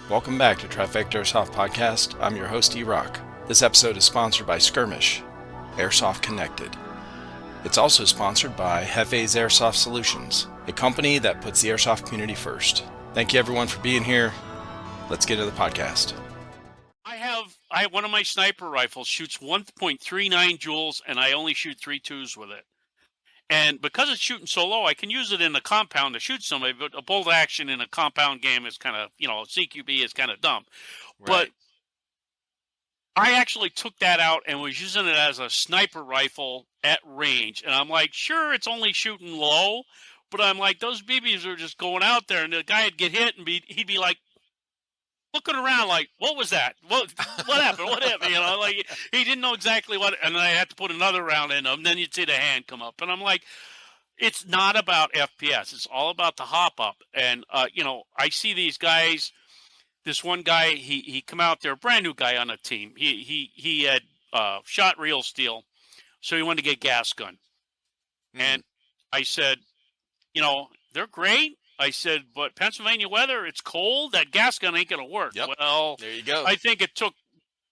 Welcome back to Trifecta Airsoft Podcast. I'm your host, E-Rock. This episode is sponsored by Skirmish, Airsoft Connected. It's also sponsored by Hefe's Airsoft Solutions, a company that puts the airsoft community first. Thank you everyone for being here. Let's get to the podcast. I have one of my sniper rifles shoots 1.39 joules, and I only shoot 3.2s with it. And because it's shooting so low, I can use it in a compound to shoot somebody, but a bolt action in a compound game is kind of, CQB is kind of dumb. Right. But I actually took that out and was using it as a sniper rifle at range. And I'm like, sure, it's only shooting low, but I'm like, those BBs are just going out there, and the guy would get hit, and he'd be like, looking around like, what was that? What happened? What happened? Like he didn't know exactly what, and then I had to put another round in him. Then you'd see the hand come up, and I'm like, it's not about FPS. It's all about the hop up. And I see these guys. This one guy, he come out there, brand new guy on the team. He had shot real steel, so he wanted to get gas gun. And I said, they're great. I said, but Pennsylvania weather, it's cold. That gas gun ain't going to work. Yep. Well, there you go. I think it took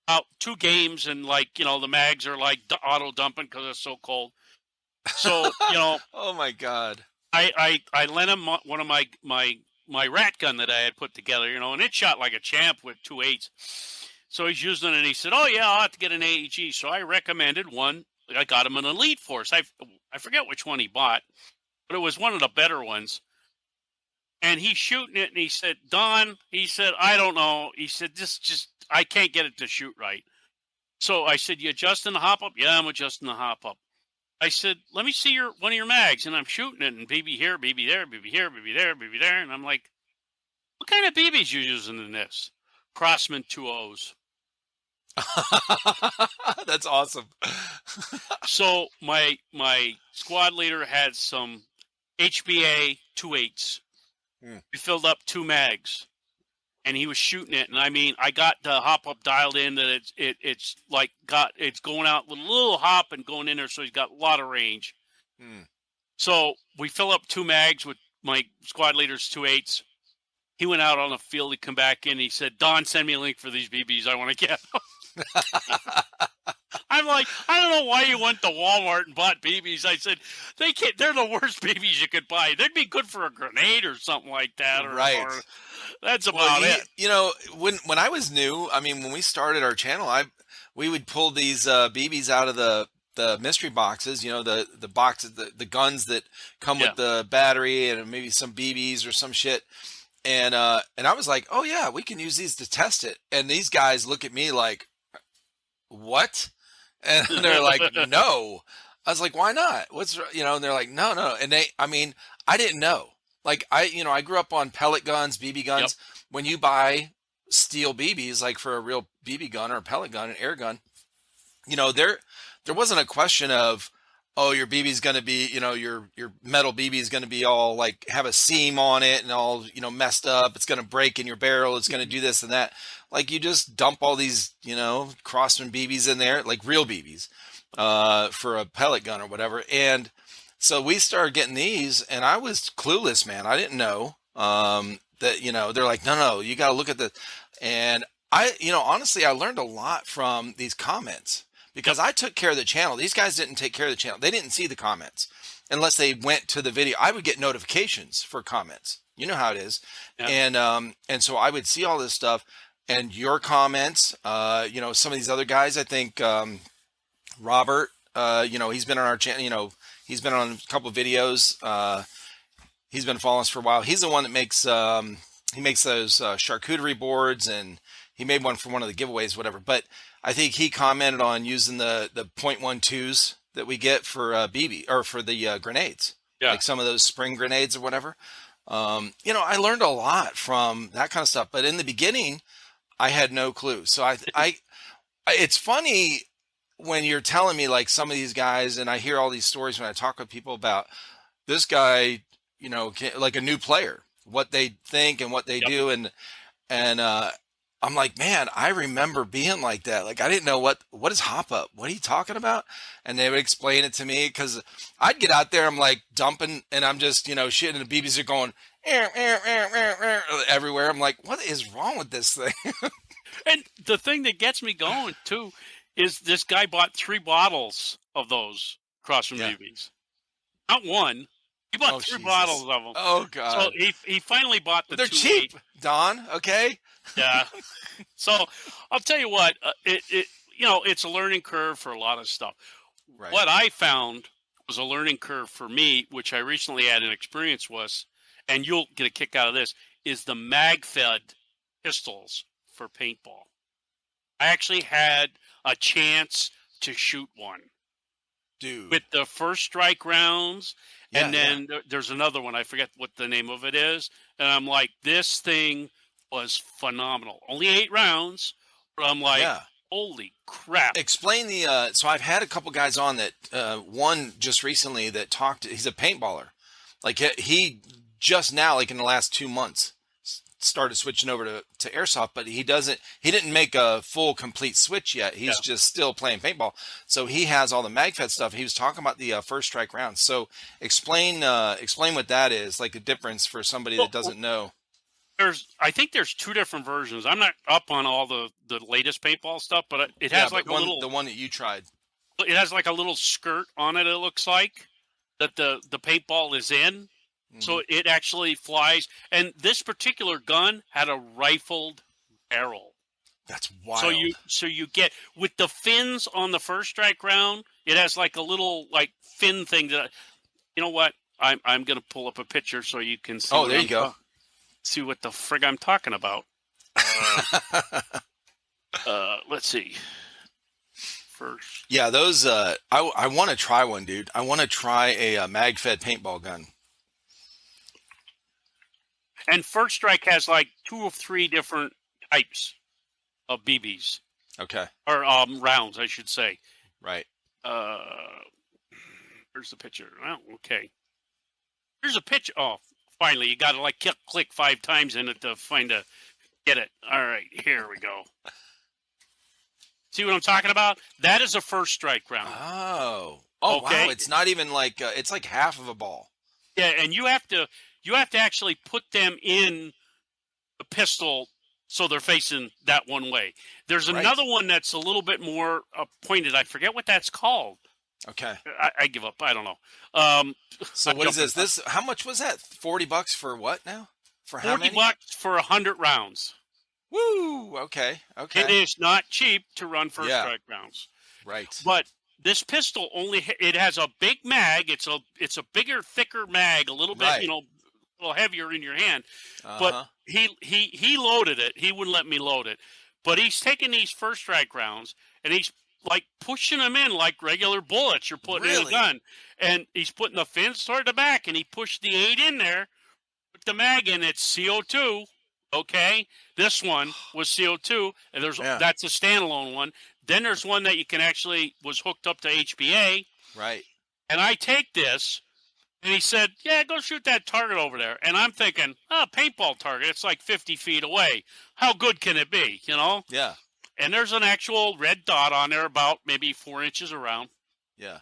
about 2 games, and the mags are like auto dumping because it's so cold. So, oh my God. I lent him one of my rat gun that I had put together, and it shot like a champ with 2.8s. So he's using it, and he said, oh yeah, I'll have to get an AEG. So I recommended one. I got him an Elite Force. I forget which one he bought, but it was one of the better ones. And he's shooting it, and he said, Don, he said, I don't know. He said, I can't get it to shoot right. So I said, you adjusting the hop up? Yeah, I'm adjusting the hop up. I said, let me see one of your mags. And I'm shooting it, and BB here, BB there, BB here, BB there, BB there. And I'm like, what kind of BBs you using in this? Crossman 2.0s. That's awesome. So my squad leader had some HBA 2.8s. We filled up 2 mags, and he was shooting it. And I mean, I got the hop up dialed in that it's going out with a little hop and going in there, so he's got a lot of range. So we fill up 2 mags with my squad leader's 2.8s. He went out on the field. He come back in. And he said, "Don, send me a link for these BBs. I want to get them." I'm like, I don't know why you went to Walmart and bought BBs. I said, they're the worst BBs you could buy. They'd be good for a grenade or something like that. Right. Or that's about it. When I was new, I mean, when we started our channel, we would pull these BBs out of the mystery boxes, the boxes, the guns that come with the battery and maybe some BBs or some shit. And I was like, oh yeah, we can use these to test it. And these guys look at me like, what? And they're like, no. I was like, why not? And they're like, no. And I didn't know. Like I grew up on pellet guns, BB guns. Yep. When you buy steel BBs, like for a real BB gun or a pellet gun, an air gun, there wasn't a question of, oh, your BB's going to be, your metal BB is going to be all like have a seam on it and all, messed up. It's going to break in your barrel. It's going to do this and that. Like you just dump all these, Crossman BBs in there, like real BBs, for a pellet gun or whatever. And so we started getting these, and I was clueless, man. I didn't know that, they're like, no, you got to look at the. And honestly, I learned a lot from these comments because I took care of the channel. These guys didn't take care of the channel. They didn't see the comments unless they went to the video. I would get notifications for comments. You know how it is. Yeah. And so I would see all this stuff. And your comments, some of these other guys, I think Robert, he's been on our channel, he's been on a couple of videos. He's been following us for a while. He's the one that makes those charcuterie boards, and he made one for one of the giveaways, whatever. But I think he commented on using the .12s that we get for BB or for the grenades, like some of those spring grenades or whatever. I learned a lot from that kind of stuff. But in the beginning, I had no clue. So it's funny when you're telling me like some of these guys, and I hear all these stories when I talk with people about this guy, like a new player, what they think and what they do. And I'm like, man, I remember being like that. Like, I didn't know what is hop up? What are you talking about? And they would explain it to me because I'd get out there, I'm like dumping, and I'm just, shit, and the BBs are going everywhere. I'm like, what is wrong with this thing? And the thing that gets me going too is this guy bought 3 bottles of those cross from Yeah. BBs. Not one. He bought Oh, 3 Jesus. bottles of them. Oh, So God. he finally bought the They're 2 cheap, Don. Okay. Yeah. So I'll tell you what, it's a learning curve for a lot of stuff. Right. What I found was a learning curve for me, which I recently had an experience with, and you'll get a kick out of this, is the mag-fed pistols for paintball. I actually had a chance to shoot one. Dude. With the first strike rounds, Yeah, and then there's another one, I forget what the name of it is, and I'm like, this thing was phenomenal. Only 8 rounds, but I'm like, holy crap. Explain so I've had a couple guys on that, one just recently that he's a paintballer. Like he just now, like in the last 2 months, started switching over to airsoft, but he didn't make a full complete switch yet. He's just still playing paintball. So he has all the MagFed stuff. He was talking about the first strike rounds. So explain what that is, like the difference for somebody that doesn't know. I think there's 2 different versions. I'm not up on all the latest paintball stuff, but it has like the one that you tried. It has like a little skirt on it. It looks like that the paintball is in, so it actually flies. And this particular gun had a rifled barrel. That's wild. So you get with the fins on the first strike round. It has like a little like fin thing that, you know what? I'm gonna pull up a picture so you can see. Oh, there you go. See what the frig I'm talking about. Let's see. First. Yeah, those. I want to try one, dude. I want to try a mag-fed paintball gun. And First Strike has like 2 or 3 different types of BBs. Okay. Or rounds, I should say. Right. Where's the picture? Oh, okay. Here's a picture. Oh, finally, you got to like click 5 times in it to get it. All right, here we go. See what I'm talking about? That is a First Strike round. Oh, okay. Wow! It's not even like it's like half of a ball. Yeah, and you have to actually put them in the pistol so they're facing that one way. There's another one that's a little bit more pointed. I forget what that's called. Okay. I give up. I don't know. So what is this? How much was that? $40 for what now? For how many? $40 for 100 rounds. Woo! Okay. It is not cheap to run First Strike rounds. Right. But this pistol it has a big mag. It's a bigger, thicker mag, a little bit, a little heavier in your hand. But he loaded it. He wouldn't let me load it. But he's taking these First Strike rounds and he's like pushing them in like regular bullets you're putting in a gun. And he's putting the fins toward the back and he pushed the 8 in there, put the mag in. It's CO2. Okay, this one was CO2, and that's a standalone one. Then there's one that you can was hooked up to HPA. Right. And I take this, and he said, "Yeah, go shoot that target over there." And I'm thinking, paintball target. It's like 50 feet away. How good can it be? Yeah. And there's an actual red dot on there, about maybe 4 inches around. Yeah.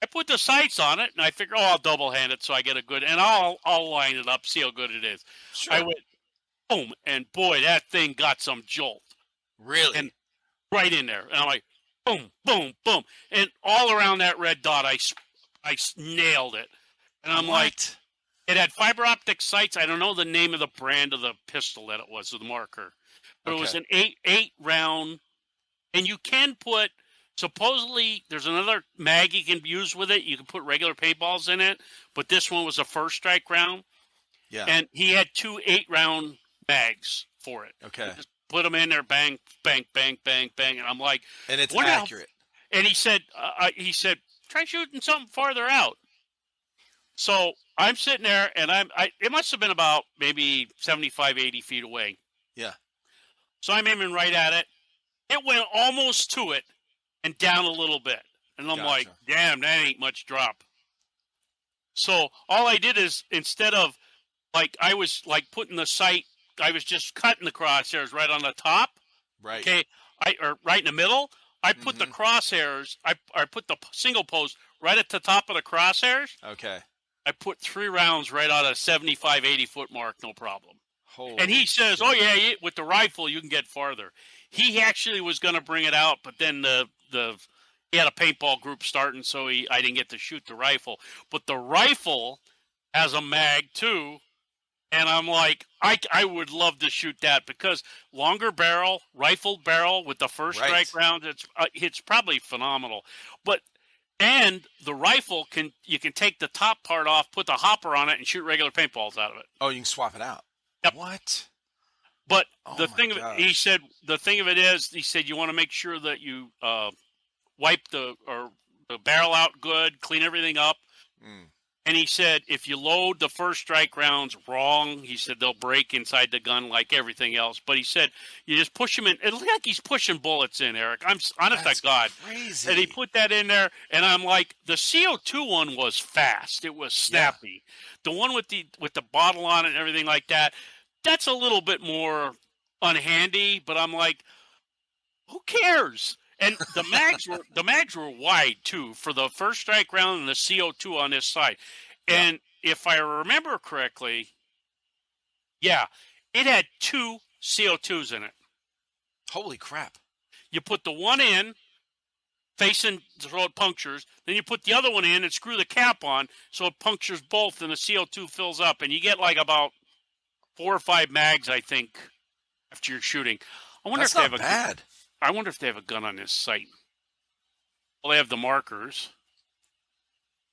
I put the sights on it, and I figure, I'll double hand it so I get a good, and I'll line it up, see how good it is. Sure. I went. Boom, and boy, that thing got some jolt. Really? And right in there. And I'm like, boom, boom, boom. And all around that red dot, I nailed it. And I'm like, it had fiber optic sights. I don't know the name of the brand of the pistol that it was, or the marker. But it was an 8 round. And you can put, supposedly, there's another mag you can use with it. You can put regular paintballs in it. But this one was a First Strike round. Yeah. And he had 2 8-round bags for it. Okay. Just put them in there, bang, bang, bang, bang, bang, and I'm like, and it's accurate. And he said, try shooting something farther out. So I'm sitting there, and it must have been about maybe 75, 80 feet away. Yeah. So I'm aiming right at it. It went almost to it and down a little bit, and I'm like, damn, that ain't much drop. So all I did is, instead of like I was like putting the sight, I was just cutting the crosshairs right on the top. Right. Okay, or right in the middle. I put the Mm-hmm. crosshairs. I put the single post right at the top of the crosshairs. Okay. I put 3 rounds right out of 75, 80-foot mark, no problem. And he Holy says, shit. "Oh yeah, with the rifle you can get farther." He actually was going to bring it out, but then he had a paintball group starting, so I didn't get to shoot the rifle. But the rifle has a mag too, and I'm like, I would love to shoot that because longer barrel, rifle barrel with the first Right. strike round, it's probably phenomenal. But and the rifle you can take the top part off, put the hopper on it, and shoot regular paintballs out of it. Oh, you can swap it out. Yep. What? But Oh the my thing of it, he gosh. said, the thing of it is, he said you want to make sure that you wipe the barrel out good, clean everything up. Mm. And he said if you load the first strike rounds wrong, he said they'll break inside the gun like everything else. But he said you just push them in. It looks like he's pushing bullets in, Eric. I'm honest That's to God. crazy. And he put that in there, and I'm like, the CO2 one was fast. It was snappy. The one with the bottle on it and everything like that, that's a little bit more unhandy. But I'm like, who cares? And the mags were wide too for the first strike round and the CO2 on this side. And if I remember correctly, yeah, it had 2 CO2s in it. Holy crap. You put the one in facing so it punctures, then you put the other one in and screw the cap on so it punctures both and the CO2 fills up, and you get like about 4 or 5 mags, I think, after you're shooting. I wonder That's if they not have bad. I wonder if they have a gun on this site. Well, they have the markers.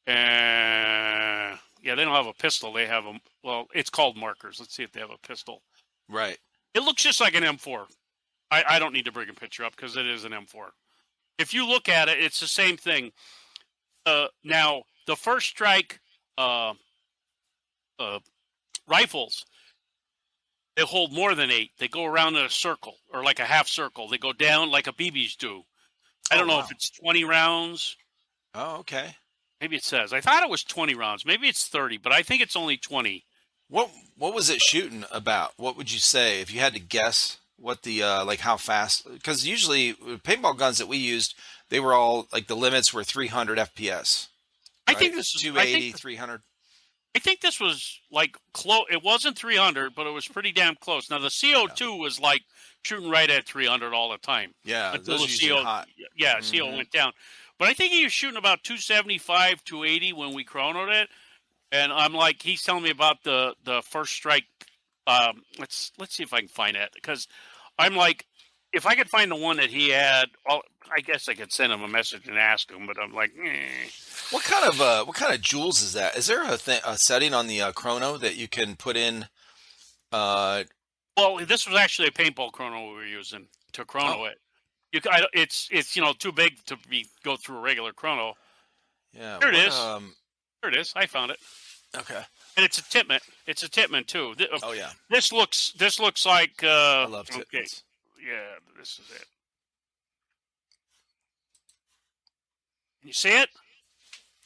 Yeah, they don't have a pistol. They have them. Well, it's called markers. Let's see if they have a pistol. Right. It looks just like an M4. I don't need to bring a picture up because it is an M4. If you look at it, it's the same thing. Now, the first strike rifles, they hold more than 8. They go around in a circle or like a half circle. They go down like a BBs do. I don't know if it's 20 rounds. Oh, okay. Maybe it says. I thought it was 20 rounds. Maybe it's 30, but I think it's only 20. What was it shooting about? What would you say if you had to guess what the like how fast? Because usually paintball guns that we used, they were all like the limits were 300 FPS. I Right? think this is 280, 300. I think this was like close. It wasn't 300, but it was pretty damn close. Now the CO2 was like shooting right at 300 all the time. Yeah, Until those the are usually CO, hot. yeah, CO Mhm. went down. But I think he was shooting about 275, 280 when we chronoed it. And I'm like, he's telling me about the first strike. Let's see if I can find it, because I'm like, if I could find the one that he had, well, I guess I could send him a message and ask him. But I'm like, What kind of joules is that? Is there a setting on the chrono that you can put in? well, this was actually a paintball chrono we were using to chrono it. It's too big to go through a regular chrono. Yeah. Here it is. There it is. I found it. Okay. And it's a Titman. It's a Titman too. Oh yeah. This looks like. I love Titmans. Okay. Yeah, this is it. Can you see it?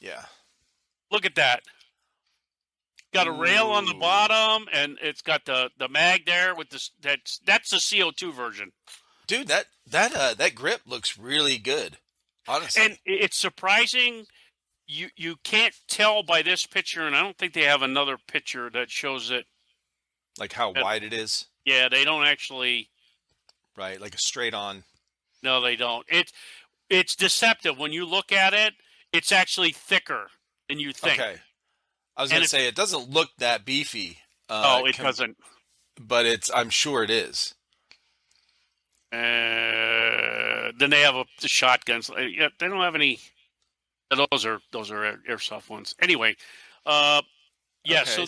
Yeah. Look at that. Got a rail on the Ooh. bottom, and it's got the mag there with this. That's the CO2 version. Dude, that grip looks really good. Honestly. And it's surprising. You can't tell by this picture, and I don't think they have another picture that shows it. Like how wide it is. Yeah, they don't actually. Right, like a straight on. No, they don't. It's deceptive when you look at it. It's actually thicker than you think. Okay. I was going to say it doesn't look that beefy. It doesn't. But I'm sure it is. Then they have the shotguns. Yeah, they don't have any. Those are airsoft ones. Anyway, yeah. Okay, so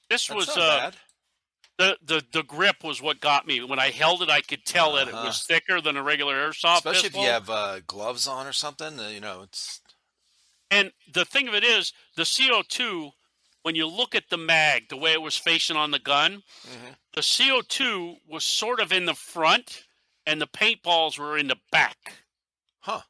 this was not bad. the grip was what got me. When I held it, I could tell that it was thicker than a regular airsoft Especially pistol. if you have gloves on or something. It's. And the thing of it is, the CO2. When you look at the mag, the way it was facing on the gun, the CO2 was sort of in the front, and the paintballs were in the back. Huh.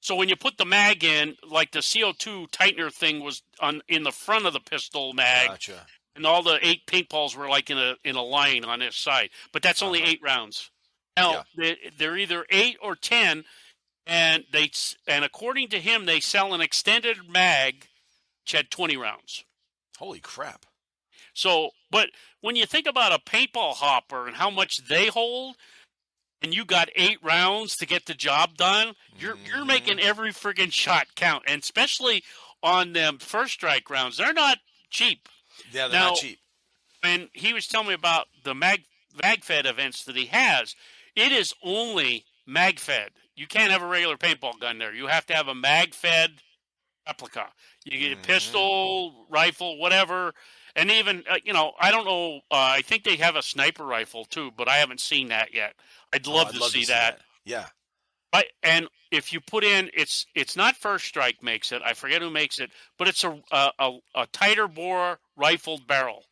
So when you put the mag in, like the CO2 tightener thing was in the front of the pistol mag, Gotcha. and all the 8 paintballs were like in a line on this side. But that's only 8 rounds. Now Yeah. they're either 8 or 10, and according to him, they sell an extended mag which had 20 rounds. Holy crap. So, but when you think about a paintball hopper and how much they hold, and you got 8 rounds to get the job done, you're making every friggin' shot count, and especially on them first strike rounds, they're not cheap. Yeah, they're Now, not cheap. and he was telling me about the mag-fed events that he has. It is only mag-fed. You can't have a regular paintball gun there. You have to have a mag-fed replica. You get a pistol, rifle, whatever. And even, I don't know. I think they have a sniper rifle too, but I haven't seen that yet. I'd love to see that. Yeah. And if you put in, it's not First Strike makes it. I forget who makes it, but it's a tighter bore rifled barrel.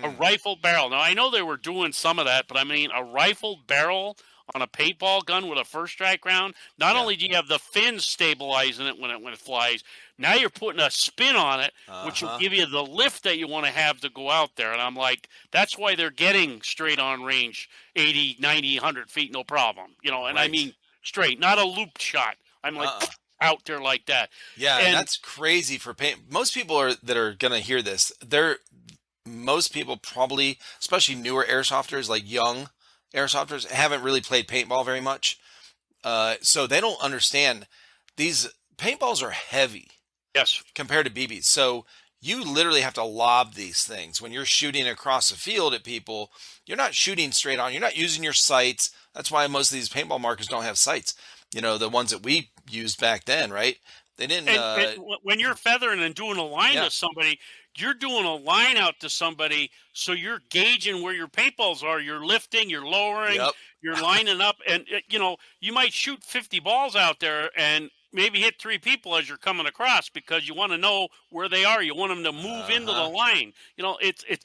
A rifled barrel. Now, I know they were doing some of that, but I mean, a rifled barrel on a paintball gun with a first strike round, not only do you have the fins stabilizing it when it flies, now you're putting a spin on it, which will give you the lift that you want to have to go out there. And I'm like, that's why they're getting straight on range, 80, 90, 100 feet, no problem. And I mean straight, not a looped shot. I'm like out there like that. Yeah, and that's crazy for paint. Most people that are going to hear this, most people probably, especially newer airsofters, like young airsofters, haven't really played paintball very much. So they don't understand these paintballs are heavy. Yes. Compared to BBs. So you literally have to lob these things. When you're shooting across the field at people, you're not shooting straight on. You're not using your sights. That's why most of these paintball markers don't have sights. The ones that we used back then, right? They didn't. And when you're feathering and doing a line to somebody, you're doing a line out to somebody, so you're gauging where your paintballs are. You're lifting, you're lowering, you're lining up, and you might shoot 50 balls out there and maybe hit 3 people as you're coming across because you want to know where they are. You want them to move into the line. It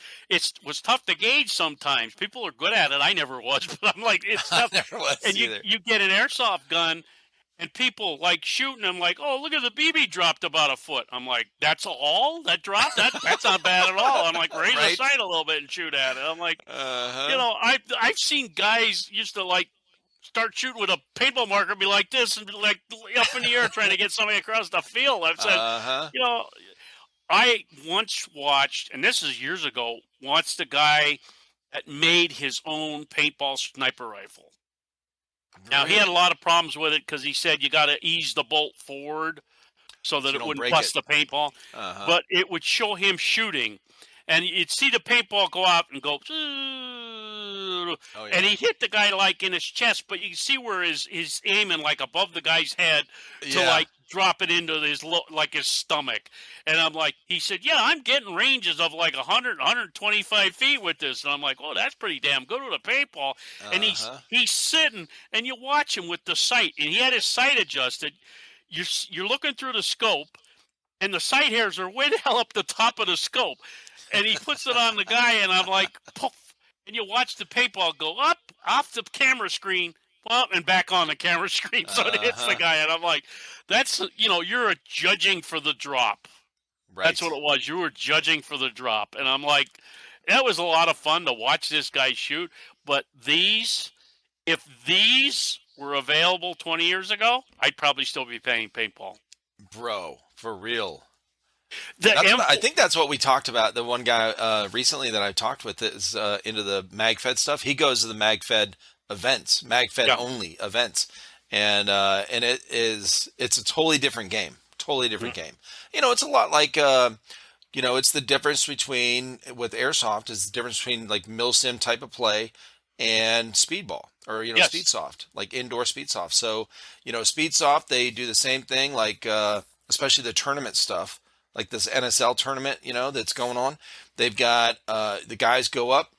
was tough to gauge sometimes. People are good at it. I never was, but I'm like, it's tough. I never was and either. You get an airsoft gun. And people like shooting them like, oh, look at the BB dropped about a foot. I'm like, that's all that dropped? That's not bad at all. I'm like, raise the sight a little bit and shoot at it. I'm like, I've seen guys used to like start shooting with a paintball marker and be like this and be like up in the air trying to get somebody across the field. I've said, I once watched, and this is years ago, watched the guy that made his own paintball sniper rifle. Now, he had a lot of problems with it because he said you got to ease the bolt forward so that it wouldn't bust the paintball. But it would show him shooting, and you'd see the paintball go out and go, and he hit the guy like in his chest, but you can see where his aiming like above the guy's head to like drop it into his stomach. And I'm like, he said, yeah, I'm getting ranges of like 100, 125 feet with this. And I'm like, oh, that's pretty damn good with a paintball. And he's sitting, and you watch him with the sight, and he had his sight adjusted. You're looking through the scope, and the sight hairs are way the hell up the top of the scope. And he puts it on the guy, and I'm like, poof. And you watch the paintball go up off the camera screen, up and back on the camera screen, so it hits the guy. And I'm like, that's, you're judging for the drop. Right. That's what it was. You were judging for the drop. And I'm like, that was a lot of fun to watch this guy shoot. But if these were available 20 years ago, I'd probably still be playing paintball. Bro, for real. I think that's what we talked about. The one guy recently that I talked with is into the MagFed stuff. He goes to the MagFed events, MagFed only events, and it's a totally different game. Totally different game. It's a lot like it's the difference between with airsoft is the difference between like milsim type of play and speedball or speedsoft, like indoor speedsoft. So speedsoft, they do the same thing, like especially the tournament stuff. Like this NSL tournament, that's going on. They've got the guys go up.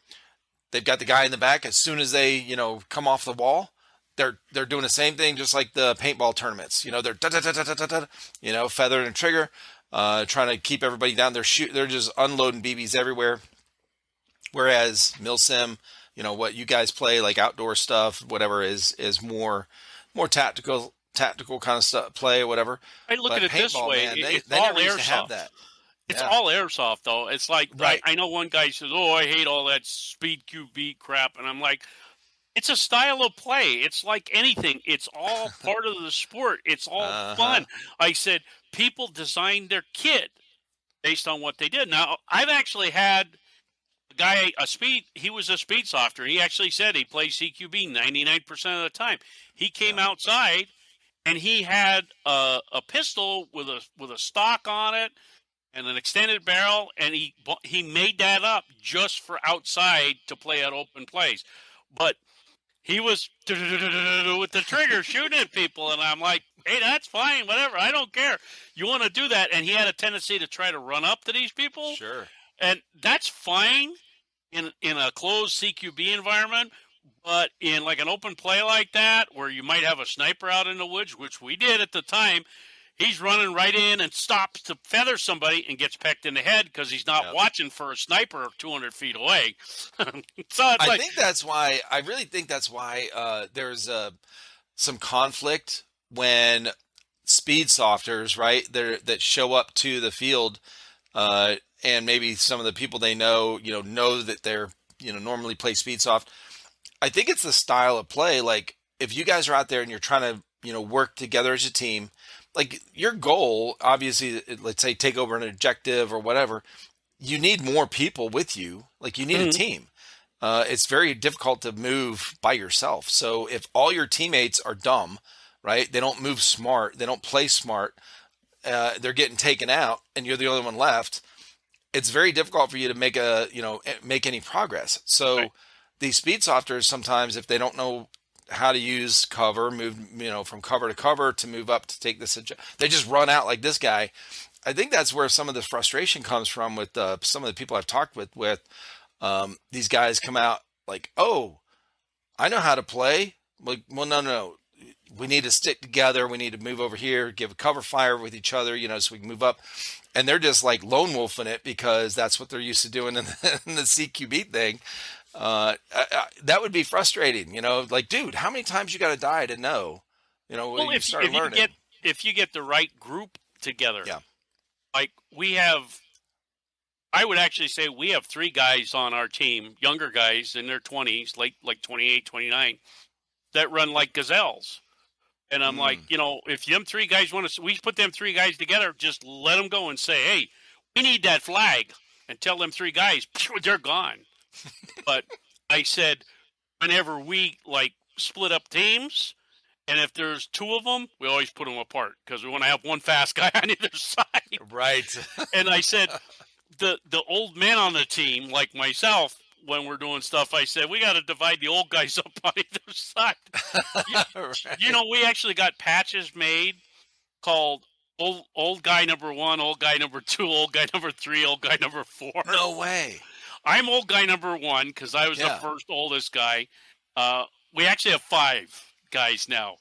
They've got the guy in the back. As soon as they, come off the wall, they're doing the same thing, just like the paintball tournaments. They're feathering and trigger, trying to keep everybody down. They're just unloading BBs everywhere. Whereas milsim, what you guys play, like outdoor stuff, whatever, is more tactical kind of stuff, play or whatever. I look at it this way: man, it's they all never used to have airsoft. that. It's all airsoft, though. It's like I know one guy says, "Oh, I hate all that speed QB crap," and I'm like, It's a style of play. It's like anything. It's all part of the sport. It's all Uh-huh. fun. I said people designed their kit based on what they did. Now, I've actually had a guy, he was a speed softer. He actually said he plays CQB 99% of the time. He came Yeah. outside and he had a pistol with a stock on it and an extended barrel, and he made that up just for outside to play at open plays. But he was with the trigger shooting at people, and I'm like, hey, that's fine, whatever. I don't care. You want to do that? And he had a tendency to try to run up to these people, Sure. and that's fine in a closed CQB environment. But in like an open play like that, where you might have a sniper out in the woods, which we did at the time, he's running right in and stops to feather somebody and gets pecked in the head because he's not Yep. watching for a sniper 200 feet away. So it's I think that's why. I really think that's why there's some conflict when speed softers, right, that show up to the field, and maybe some of the people they know that they're normally play speed soft. I think it's the style of play. Like if you guys are out there and you're trying to work together as a team, like your goal, obviously, let's say take over an objective or whatever, you need more people with you. Like you need a team. It's very difficult to move by yourself. So if all your teammates are dumb, right? They don't move smart. They don't play smart. They're getting taken out, and you're the only one left. It's very difficult for you to make any progress. So right. these speed softers sometimes, if they don't know how to use cover, move from cover to cover to move up to take this, they just run out like this guy. I think that's where some of the frustration comes from with some of the people I've talked with. These guys come out like, oh, I know how to play. Like, well, no. We need to stick together. We need to move over here, give a cover fire with each other, so we can move up. And they're just like lone wolfing it because that's what they're used to doing in the CQB thing. That would be frustrating, like, dude, how many times you got to die to know, Well, you start learning. if you get the right group together, Yeah. like I would actually say we have 3 guys on our team, younger guys in their 20s, like 28, 29, that run like gazelles. And I'm like, if them 3 guys we put them 3 guys together, just let them go and say, hey, we need that flag, and tell them 3 guys, they're gone. But I said, whenever we like split up teams, and if there's 2 of them, we always put them apart because we want to have one fast guy on either side. Right. And I said, the old men on the team, like myself, when we're doing stuff, I said, we got to divide the old guys up on either side. Right. We actually got patches made called old guy number 1, old guy number 2, old guy number 3, old guy number 4. No way. I'm old guy number 1 because I was the first oldest guy. We actually have 5 guys now.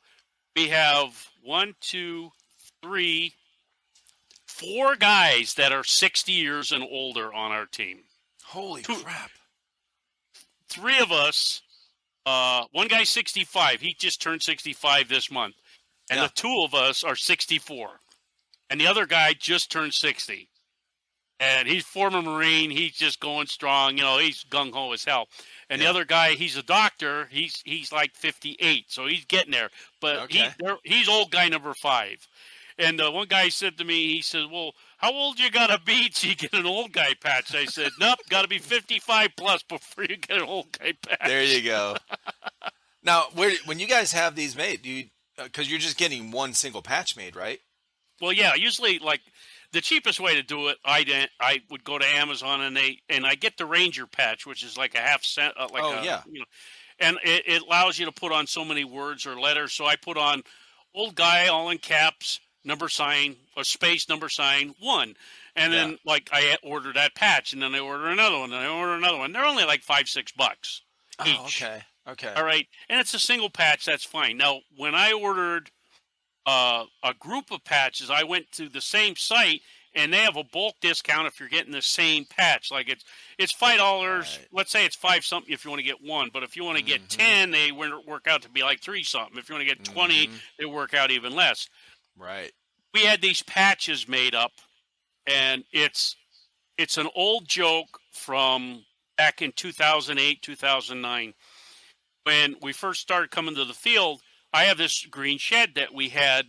We have 1, 2, 3, 4 guys that are 60 years and older on our team. Holy crap. 3 of us, one guy's 65. He just turned 65 this month. And the 2 of us are 64. And the other guy just turned 60. And he's former Marine. He's just going strong. He's gung-ho as hell. And the other guy, he's a doctor. He's like 58. So he's getting there. But he's old guy number 5. And one guy said to me, he said, well, how old you got to be till you get an old guy patch? I said, nope, got to be 55 plus before you get an old guy patch. There you go. Now, when you guys have these made, do you, because you're just getting one single patch made, right? Well, yeah, usually like the cheapest way to do it, I would go to Amazon and I get the Ranger patch, which is like a half cent, and it allows you to put on so many words or letters. So I put on old guy, all in caps, number sign, or space, number sign, 1. And then like I order that patch, and then I order another one, and I order another one. They're only like $5-6 each. Oh, okay. All right. And it's a single patch, that's fine. Now, when I ordered a group of patches, I went to the same site, and they have a bulk discount if you're getting the same patch. Like it's $5. Right. Let's say it's 5 something if you want to get 1, but if you want to get 10, they work out to be like 3 something. If you want to get 20, they work out even less. Right. We had these patches made up, and it's an old joke from back in 2008, 2009. when we first started coming to the field, I have this green shed that we had.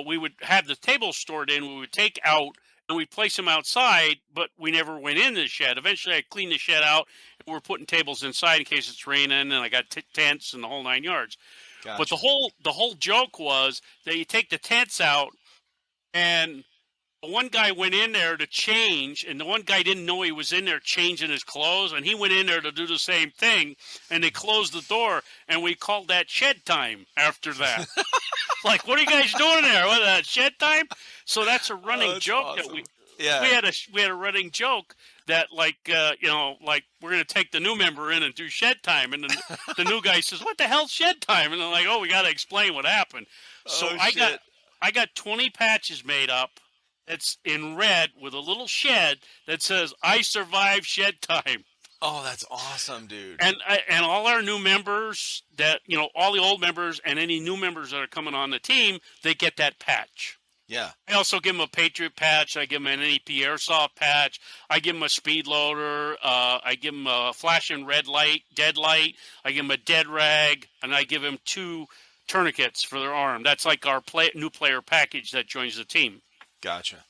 We would have the tables stored in. We would take out and we'd place them outside, but we never went in the shed. Eventually, I cleaned the shed out, and we're putting tables inside in case it's raining, and I got tents and the whole 9 yards. Gotcha. But the whole joke was that you take the tents out, and one guy went in there to change, and the one guy didn't know he was in there changing his clothes, and he went in there to do the same thing, and they closed the door, and we called that shed time after that. Like, what are you guys doing there? What, that shed time? So that's a running joke awesome. that we had a running joke that like we're gonna take the new member in and do shed time, and then the new guy says, "What the hell's shed time?" And they're like, "Oh, we got to explain what happened." So I got 20 patches made up. It's in red with a little shed that says, "I survived shed time." Oh, that's awesome, dude. And all our new members all the old members and any new members that are coming on the team, they get that patch. Yeah. I also give them a Patriot patch. I give them an NEPA Airsoft patch. I give them a speed loader. I give them a flashing red light, dead light. I give them a dead rag, and I give them 2 tourniquets for their arm. That's like our new player package that joins the team. Gotcha.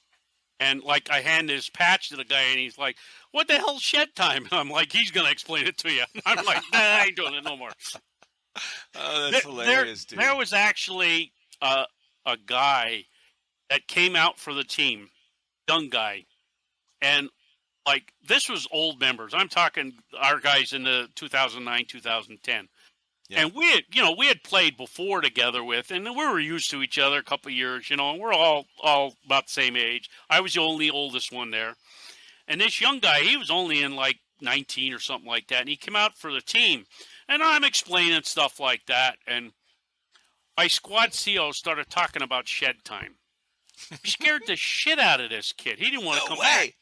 And like I hand this patch to the guy, and he's like, "What the hell's shed time?" And I'm like, "He's gonna explain it to you." I'm like, "Nah, I ain't doing it no more." Oh, that's hilarious, dude. There was actually a guy that came out for the team, young guy, and like this was old members. I'm talking our guys in the 2009, 2010. Yeah. And we had played before together with, and we were used to each other a couple of years, and we're all about the same age. I was the only oldest one there. And this young guy, he was only in like 19 or something like that, and he came out for the team. And I'm explaining stuff like that, and my squad CO started talking about shed time. He scared the shit out of this kid. He didn't want to come back.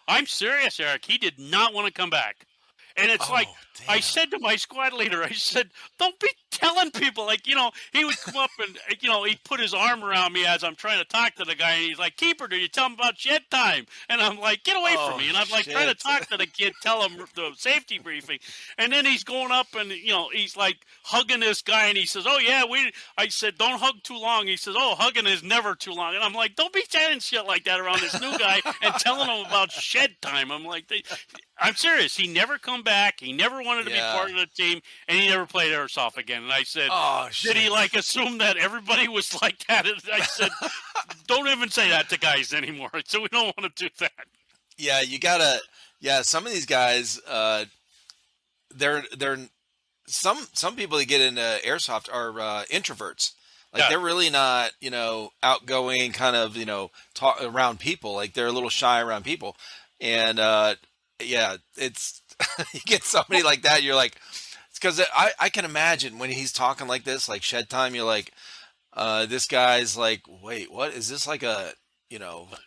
I'm serious, Eric. He did not want to come back. And it's damn. I said to my squad leader, I said, "Don't be telling people." Like, he would come up and, he'd put his arm around me as I'm trying to talk to the guy. And he's like, "Keeper, do you tell him about shed time?" And I'm like, "Get away from me." And I'm like trying to talk to the kid, tell him the safety briefing. And then he's going up and, he's like hugging this guy. And he says, "Oh, yeah, I said, don't hug too long." He says, "Oh, hugging is never too long." And I'm like, "Don't be saying shit like that around this new guy and telling him about shed time." I'm like, I'm serious. He never come back. He never wanted to be part of the team, and he never played Airsoft again. And I said, did he assume that everybody was like that? And I said, don't even say that to guys anymore. So we don't want to do that. Yeah, you gotta. Yeah, some of these guys, they're some people that get into Airsoft are introverts. Like they're really not, outgoing, kind of, talk around people. Like they're a little shy around people, and it's you get somebody like that, you're like, it's because I can imagine when he's talking like this, like shed time, you're like, this guy's like, wait, what is this, like a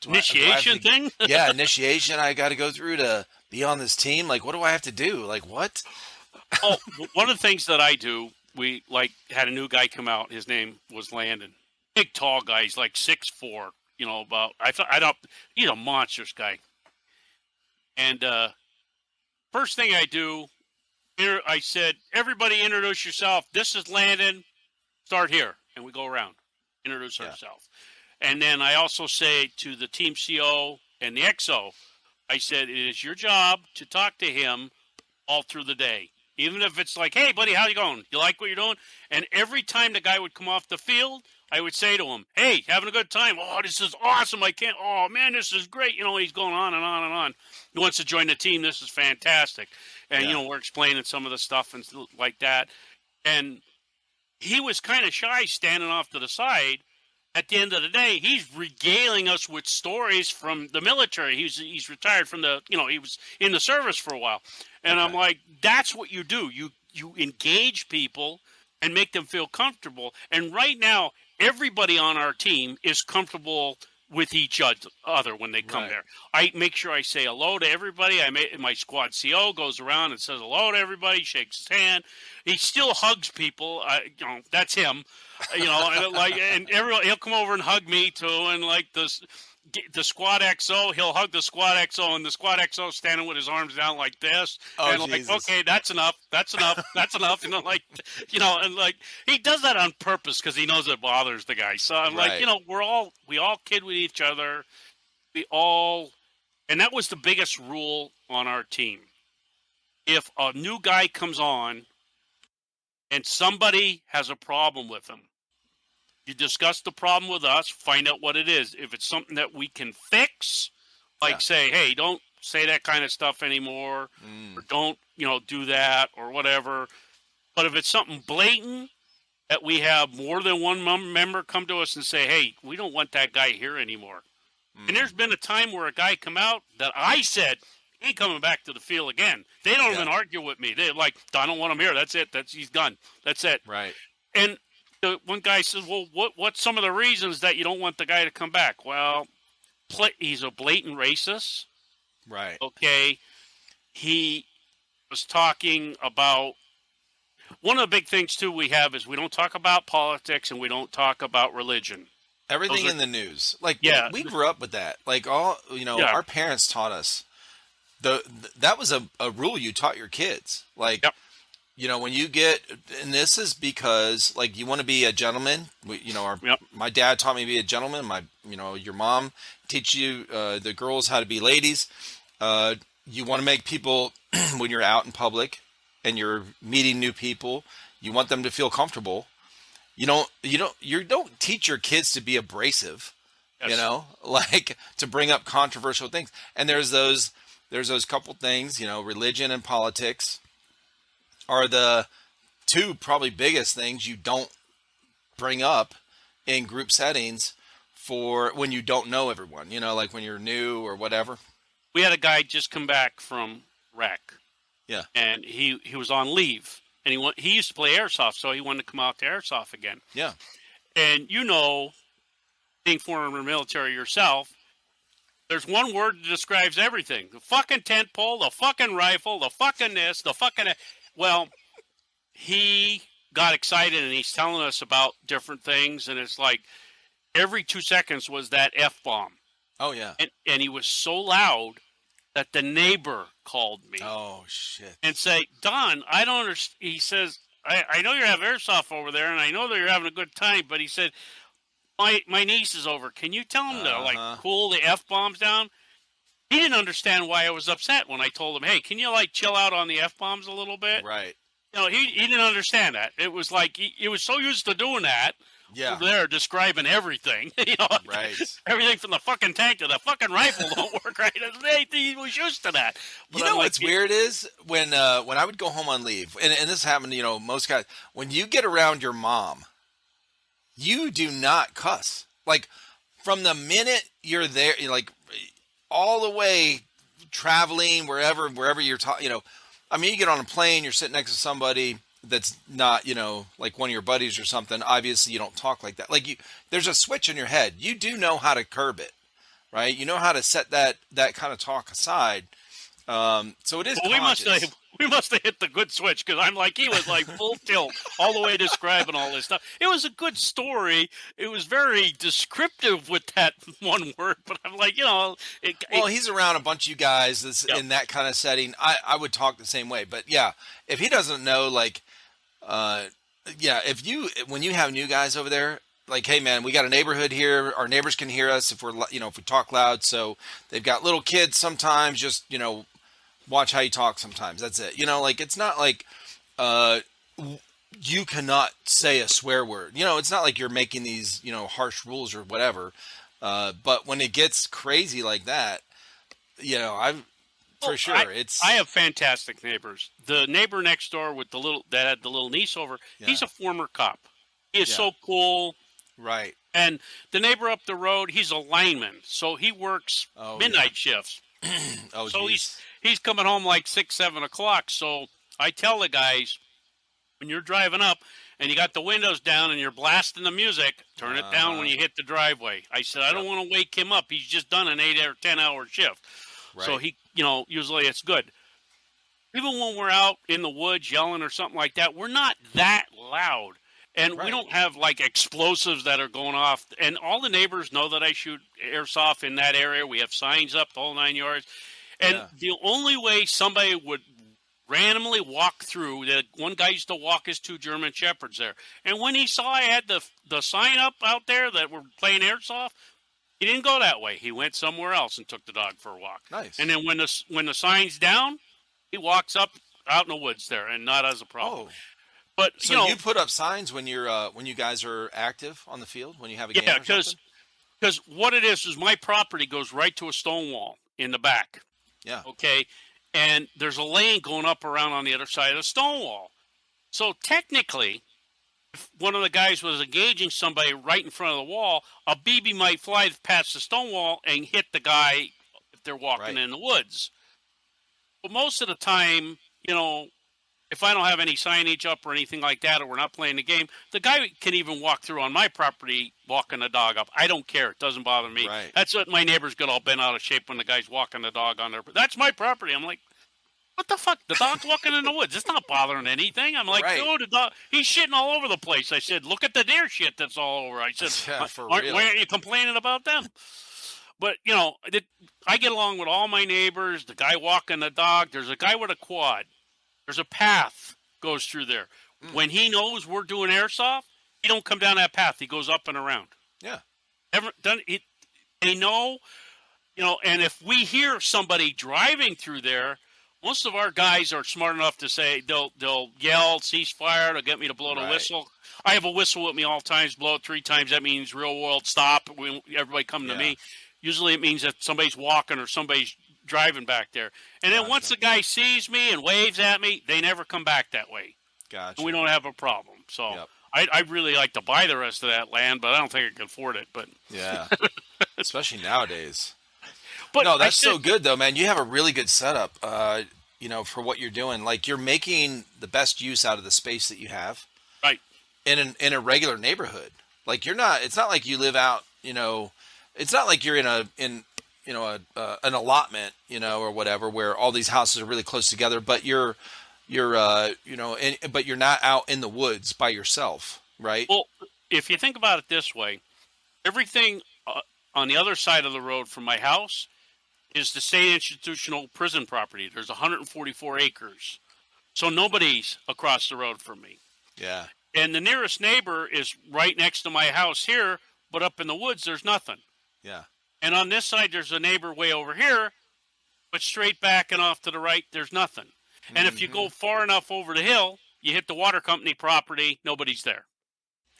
initiation thing? Yeah, initiation I got to go through to be on this team. Like, what do I have to do? Like, what? Oh, one of the things that I do, we had a new guy come out. His name was Landon. Big, tall guy. He's like 6'4". He's a monstrous guy. And first thing I do, I said, "Everybody introduce yourself. This is Landon. Start here." And we go around, introduce ourselves. And then I also say to the team CO and the XO, I said, "It is your job to talk to him all through the day. Even if it's like, 'Hey, buddy, how you going? You like what you're doing?' And every time the guy would come off the field, I would say to him, 'Hey, having a good time? Oh, this is awesome. Oh, man, this is great.' He's going on and on and on. He wants to join the team. This is fantastic." And, we're explaining some of the stuff and like that. And he was kind of shy standing off to the side. At the end of the day, he's regaling us with stories from the military. He's retired from he was in the service for a while. And I'm like, that's what you do. You engage people and make them feel comfortable. And right now, everybody on our team is comfortable with each other when they come there. I make sure I say hello to everybody. My squad CO goes around and says hello to everybody, shakes his hand. He still hugs people. That's him. And everyone, he'll come over and hug me too. And like this, the Squad XO. He'll hug the Squad XO, and the Squad XO standing with his arms down like this, Oh, and Jesus. like, okay, that's enough, that's enough, that's enough. And like he does that on purpose because he knows it bothers the guy. So I'm like, Right. we all kid with each other. And that was the biggest rule on our team. If a new guy comes on and somebody has a problem with him, you discuss the problem with us, find out what it is. If it's something that we can fix, like say, hey, don't say that kind of stuff anymore, or don't, do that or whatever. But if it's something blatant that we have more than one member come to us and say, hey, we don't want that guy here anymore. And there's been a time where a guy come out that I said, he ain't coming back to the field again. They don't even argue with me. They're like, I don't want him here. That's it. He's done. That's it. Right. And the one guy says, well, what's some of the reasons that you don't want the guy to come back? Well, he's a blatant racist. Right. Okay. He was talking about, one of the big things too we have is we don't talk about politics and we don't talk about religion. Everything in the news. Like, we grew up with that. Like, our parents taught us. That was a rule you taught your kids. Like, when you get, and this is because, like, you want to be a gentleman. My dad taught me to be a gentleman. Your mom teach you, the girls, how to be ladies. You want to make people, when you're out in public and you're meeting new people, you want them to feel comfortable. You don't teach your kids to be abrasive, like to bring up controversial things. And there's those couple things, religion and politics are the two probably biggest things you don't bring up in group settings for when you don't know everyone, like when you're new or whatever. We had a guy just come back from rec. Yeah. And he was on leave. And he used to play Airsoft, so he wanted to come out to Airsoft again. Yeah. And being former military yourself, there's one word that describes everything. The fucking tent pole, the fucking rifle, the fucking this, the fucking... Well, he got excited, and he's telling us about different things, and it's like every 2 seconds was that F-bomb. Oh, yeah. And he was so loud that the neighbor called me. Oh, shit. And say, Don, I don't understand. He says, I know you have Airsoft over there, and I know that you're having a good time, but he said, my niece is over. Can you tell him to, cool the F-bombs down? He didn't understand why I was upset when I told him, hey, can you, chill out on the F-bombs a little bit? Right. He didn't understand that. It was like, he was so used to doing that. Yeah. Over there describing everything. Right. Everything from the fucking tank to the fucking rifle don't work right. He was used to that. But what's weird is when I would go home on leave, and this happened to, most guys, when you get around your mom, you do not cuss. Like, from the minute you're there, like, all the way traveling, wherever you're talking, you get on a plane, you're sitting next to somebody that's not, like one of your buddies or something. Obviously, you don't talk like that. Like, there's a switch in your head. You do know how to curb it, right? You know how to set that kind of talk aside. So it is conscious. We must have hit the good switch, because I'm like, he was like full tilt all the way describing all this stuff. It was a good story. It was very descriptive with that one word, but I'm like, he's around a bunch of you guys in that kind of setting. I would talk the same way, but yeah, if he doesn't know, like, when you have new guys over there, like, hey man, we got a neighborhood here. Our neighbors can hear us if if we talk loud. So they've got little kids sometimes. Just watch how you talk sometimes. That's it. It's not like you cannot say a swear word. It's not like you're making these harsh rules or whatever. But when it gets crazy like that, I have fantastic neighbors. The neighbor next door with that had the little niece over, he's a former cop. He is so cool. Right. And the neighbor up the road, he's a lineman, so he works midnight shifts. So he's coming home like 6, 7 o'clock. So I tell the guys, when you're driving up and you got the windows down and you're blasting the music, turn it down when you hit the driveway. I said, I don't want to wake him up. He's just done an 8 or 10 hour shift. Right. So he, usually it's good. Even when we're out in the woods yelling or something like that, we're not that loud. And we Right. don't have like explosives that are going off. And all the neighbors know that I shoot airsoft in that area. We have signs up the whole 9 yards. And Yeah. the only way somebody would randomly walk through, that one guy used to walk his 2 German Shepherds there. And when he saw I had the sign up out there that we're playing airsoft, he didn't go that way. He went somewhere else and took the dog for a walk. Nice. And then when the sign's down, he walks up out in the woods there and not as a problem. Oh. But So you put up signs when you guys are active on the field, when you have a game or something? because what it is my property goes right to a stone wall in the back. Yeah. Okay. And there's a lane going up around on the other side of the stone wall. So technically, if one of the guys was engaging somebody right in front of the wall, a BB might fly past the stone wall and hit the guy if they're walking in the woods. But most of the time, if I don't have any signage up or anything like that, or we're not playing the game, the guy can even walk through on my property walking the dog up. I don't care. It doesn't bother me. Right. That's what my neighbors get all bent out of shape when the guy's walking the dog on their. That's my property. I'm like, what the fuck? The dog's walking in the woods. It's not bothering anything. I'm like, Right. oh, the dog, he's shitting all over the place. I said, look at the deer shit that's all over. I said, Yeah, for why real. aren't you complaining about them? But, I get along with all my neighbors, the guy walking the dog. There's a guy with a quad. There's a path goes through there. When he knows we're doing airsoft, he don't come down that path. He goes up and around. Yeah. They know, and if we hear somebody driving through there, most of our guys are smart enough to say they'll yell, ceasefire, they'll get me to blow the whistle. I have a whistle with me all times, blow it 3 times. That means real world stop. Everybody come to me. Usually it means that somebody's walking or somebody's driving back there. And then once the guy sees me and waves at me, they never come back that way. Gotcha. And we don't have a problem. So I'd really like to buy the rest of that land, but I don't think I can afford it. But yeah, especially nowadays. But no, that's so good though, man. You have a really good setup, for what you're doing. Like you're making the best use out of the space that you have, right? In a regular neighborhood. Like it's not like you live out, it's not like you're in an allotment, or whatever, where all these houses are really close together, but but you're not out in the woods by yourself, right? Well, if you think about it this way, everything on the other side of the road from my house is the state institutional prison property. There's 144 acres. So nobody's across the road from me. Yeah. And the nearest neighbor is right next to my house here, but up in the woods, there's nothing. Yeah. And on this side, there's a neighbor way over here, but straight back and off to the right, there's nothing. And if you go far enough over the hill, you hit the water company property, nobody's there.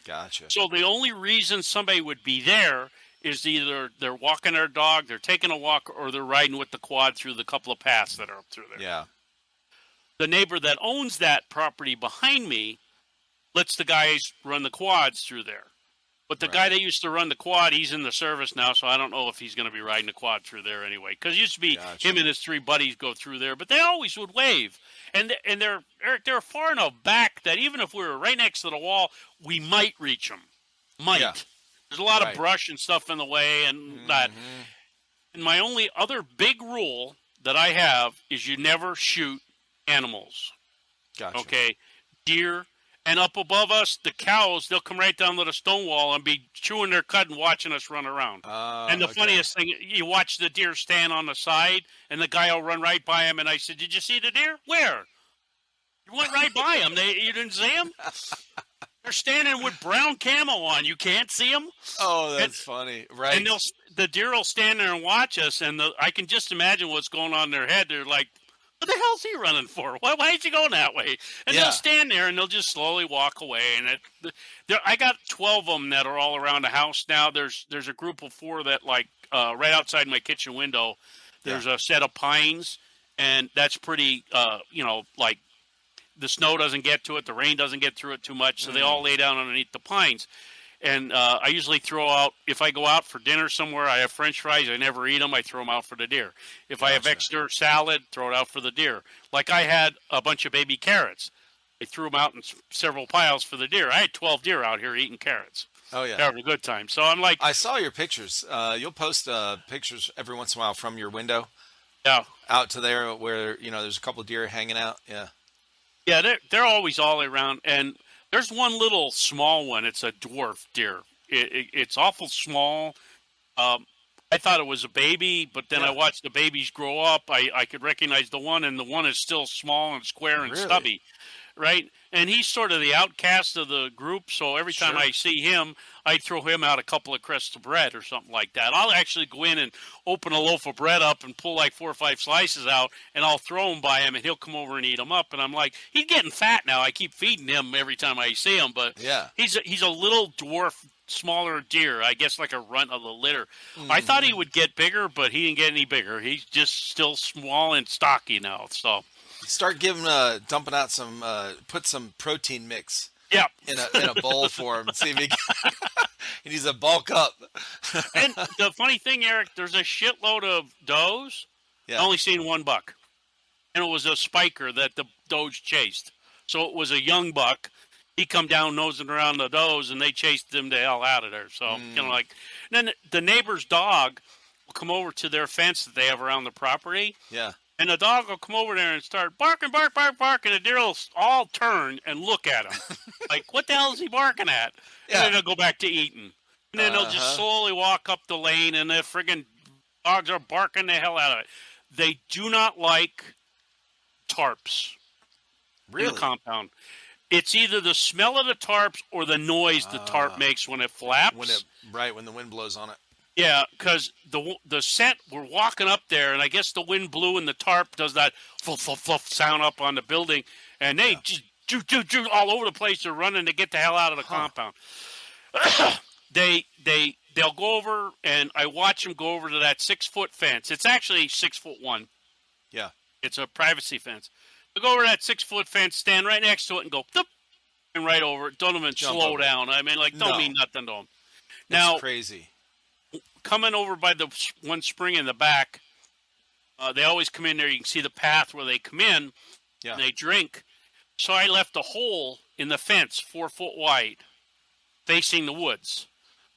Gotcha. So the only reason somebody would be there is either they're walking their dog, they're taking a walk, or they're riding with the quad through the couple of paths that are up through there. Yeah. The neighbor that owns that property behind me lets the guys run the quads through there. But the guy that used to run the quad, he's in the service now, so I don't know if he's going to be riding the quad through there anyway. Because it used to be him and his 3 buddies go through there, but they always would wave. And they're far enough back that even if we were right next to the wall, we might reach them. Might. Yeah. There's a lot of brush and stuff in the way and that. And my only other big rule that I have is you never shoot animals. Gotcha. Okay? Deer. And up above us, the cows, they'll come right down to the stone wall and be chewing their cud and watching us run around. And the funniest thing, you watch the deer stand on the side, and the guy will run right by him. And I said, did you see the deer? Where? You went right by him. You didn't see him? They're standing with brown camo on. You can't see them? Oh, that's funny. Right. And the deer will stand there and watch us, and I can just imagine what's going on in their head. They're like, what the hell's he running for? Why is he going that way? And they'll stand there and they'll just slowly walk away. And I got 12 of them that are all around the house now. There's a group of 4 that right outside my kitchen window. There's a set of pines, and that's pretty. Like the snow doesn't get to it, the rain doesn't get through it too much, so they all lay down underneath the pines. And I usually throw out, if I go out for dinner somewhere, I have French fries. I never eat them. I throw them out for the deer. If I have extra salad, throw it out for the deer. Like I had a bunch of baby carrots. I threw them out in several piles for the deer. I had 12 deer out here eating carrots. Oh, yeah. Having a good time. So I'm like... I saw your pictures. You'll post pictures every once in a while from your window. Yeah. Out to there where, there's a couple of deer hanging out. Yeah. Yeah, they're always all around. And There's one little small one. It's a dwarf deer. It's awful small. I thought it was a baby, but then I watched the babies grow up. I could recognize the one, and the one is still small and square and stubby, right? And he's sort of the outcast of the group, so every time I see him, I throw him out a couple of crusts of bread or something like that. I'll actually go in and open a loaf of bread up and pull like 4 or 5 slices out, and I'll throw them by him, and he'll come over and eat them up. And I'm like, he's getting fat now. I keep feeding him every time I see him, but he's a little dwarf, smaller deer, I guess like a runt of the litter. I thought he would get bigger, but he didn't get any bigger. He's just still small and stocky now. So start giving dumping out some put some protein mix in a bowl for him and see if he needs to bulk up. And the funny thing, Eric, there's a shitload of does. I only seen one buck, and it was a spiker that the does chased. So it was a young buck. He come down nosing around the does, and they chased him the hell out of there. So, then the neighbor's dog will come over to their fence that they have around the property. Yeah. And the dog will come over there and start barking, bark, bark, bark, and the deer will all turn and look at him. Like, what the hell is he barking at? And then they'll go back to eating. And then they'll just slowly walk up the lane, and the friggin' dogs are barking the hell out of it. They do not like tarps in the compound. It's either the smell of the tarps or the noise the tarp makes when it flaps. When the wind blows on it. Yeah, because the scent, we're walking up there, and I guess the wind blew, and the tarp does that fluff, fluff, fluff sound up on the building, and they just do all over the place. They're running to get the hell out of the compound. They'll go over, and I watch them go over to that 6-foot fence. It's actually 6'1". Yeah. It's a privacy fence. They go over that 6-foot fence, stand right next to it, and go, and right over it. Don't even slow down. I mean, like, don't mean nothing to them. Now, it's crazy. Coming over by the one spring in the back, they always come in there. You can see the path where they come in, and they drink. So I left a hole in the fence 4 foot wide, facing the woods.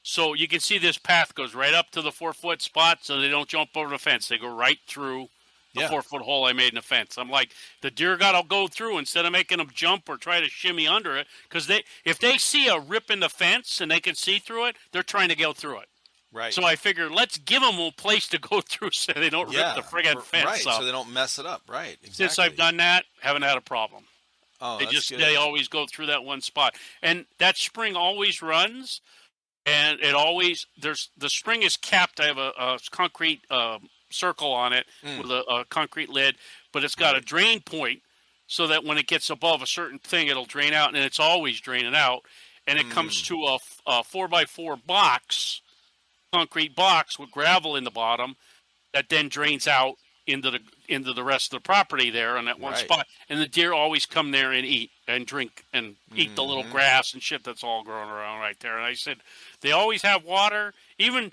So you can see this path goes right up to the 4-foot spot, so they don't jump over the fence. They go right through the 4-foot hole I made in the fence. I'm like, the deer got to go through instead of making them jump or try to shimmy under it, because if they see a rip in the fence and they can see through it, they're trying to go through it. Right. So I figured, let's give them a place to go through so they don't rip the friggin' fence right, up. so they don't mess it up. Right, exactly. Since I've done that, haven't had a problem. Oh, They always go through that one spot. And that spring always runs, and the spring is capped. I have a concrete circle on it with a concrete lid, but it's got a drain point so that when it gets above a certain thing, it'll drain out, and it's always draining out. And it comes to a 4x4 box, concrete box with gravel in the bottom that then drains out into the rest of the property there on that one spot. And the deer always come there and eat and drink and eat the little grass and shit that's all growing around right there. And I said, they always have water, even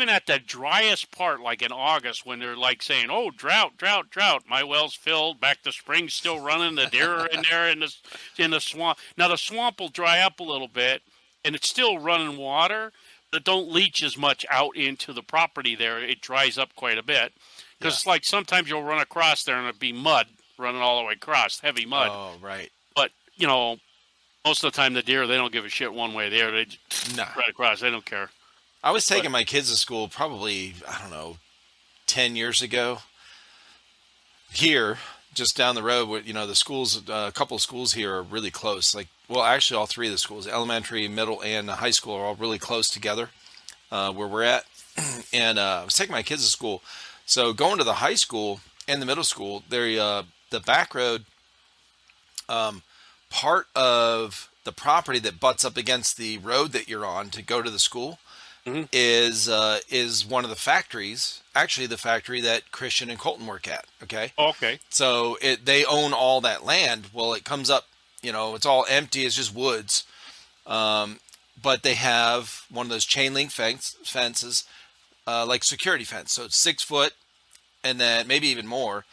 at the driest part, like in August, when they're like saying, oh, drought, drought, drought. My well's filled, back to spring still running, the deer are in there in the swamp. Now the swamp will dry up a little bit, and it's still running water, but don't leach as much out into the property there. It dries up quite a bit. Because it's like sometimes you'll run across there and it'll be mud running all the way across, heavy mud. Oh, right. But, most of the time the deer, they don't give a shit one way or the other. They just right across. They don't care. I was taking my kids to school probably, 10 years ago. Here, just down the road, the schools, a couple of schools here are really close. Actually, all 3 of the schools, elementary, middle, and high school, are all really close together where we're at. And I was taking my kids to school. So going to the high school and the middle school, the back road, part of the property that butts up against the road that you're on to go to the school is one of the factories, actually the factory that Christian and Colton work at. Okay. Okay. So they own all that land. Well, it comes up, it's all empty. It's just woods. But they have one of those chain link fences, like security fence. So it's 6 foot and then maybe even more.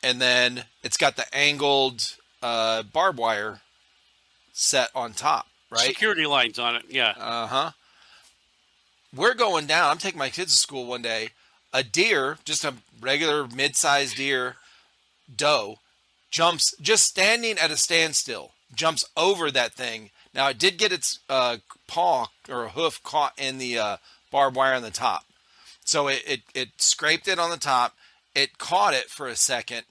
And then it's got the angled barbed wire set on top, right? Security lines on it, yeah. Uh-huh. We're going down. I'm taking my kids to school one day. A deer, just a regular mid-sized deer, doe, jumps, just standing at a standstill, jumps over that thing. Now it did get its paw or hoof caught in the barbed wire on the top. So it scraped it on the top. It caught it for a second,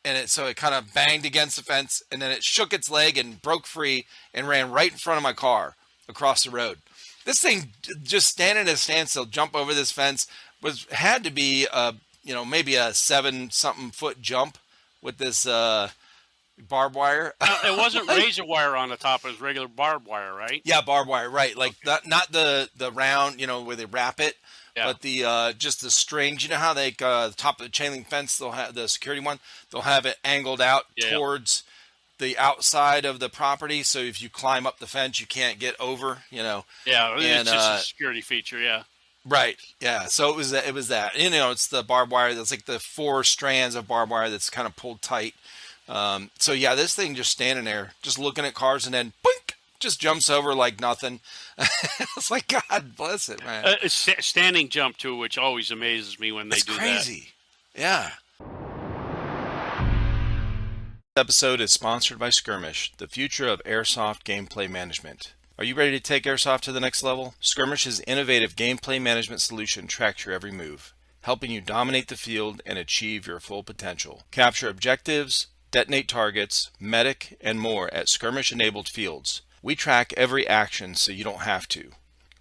and it kind of banged against the fence, and then it shook its leg and broke free and ran right in front of my car across the road. This thing just standing at a standstill, jump over this fence had to be maybe a 7-something foot jump with this barbed wire. It wasn't razor wire on the top; it was regular barbed wire, right? Yeah, barbed wire, right? Like not the round, where they wrap it. Yeah. But the just the strings, you know how they the top of the chain link fence, they'll have the security one, they'll have it angled out towards the outside of the property, so if you climb up the fence, you can't get over, Yeah, it's just a security feature, yeah. Right, yeah. So it was that. It's the barbed wire. That's like the 4 strands of barbed wire that's kind of pulled tight. So yeah, this thing just standing there, just looking at cars, and then boink, just jumps over like nothing. It's like, God bless it, man. A standing jump too, which always amazes me when they do crazy. That. Yeah. This episode is sponsored by Skirmish, the future of airsoft gameplay management. Are you ready to take airsoft to the next level? Skirmish's innovative gameplay management solution tracks your every move, helping you dominate the field and achieve your full potential. Capture objectives, detonate targets, medic, and more at skirmish-enabled fields. We track every action so you don't have to.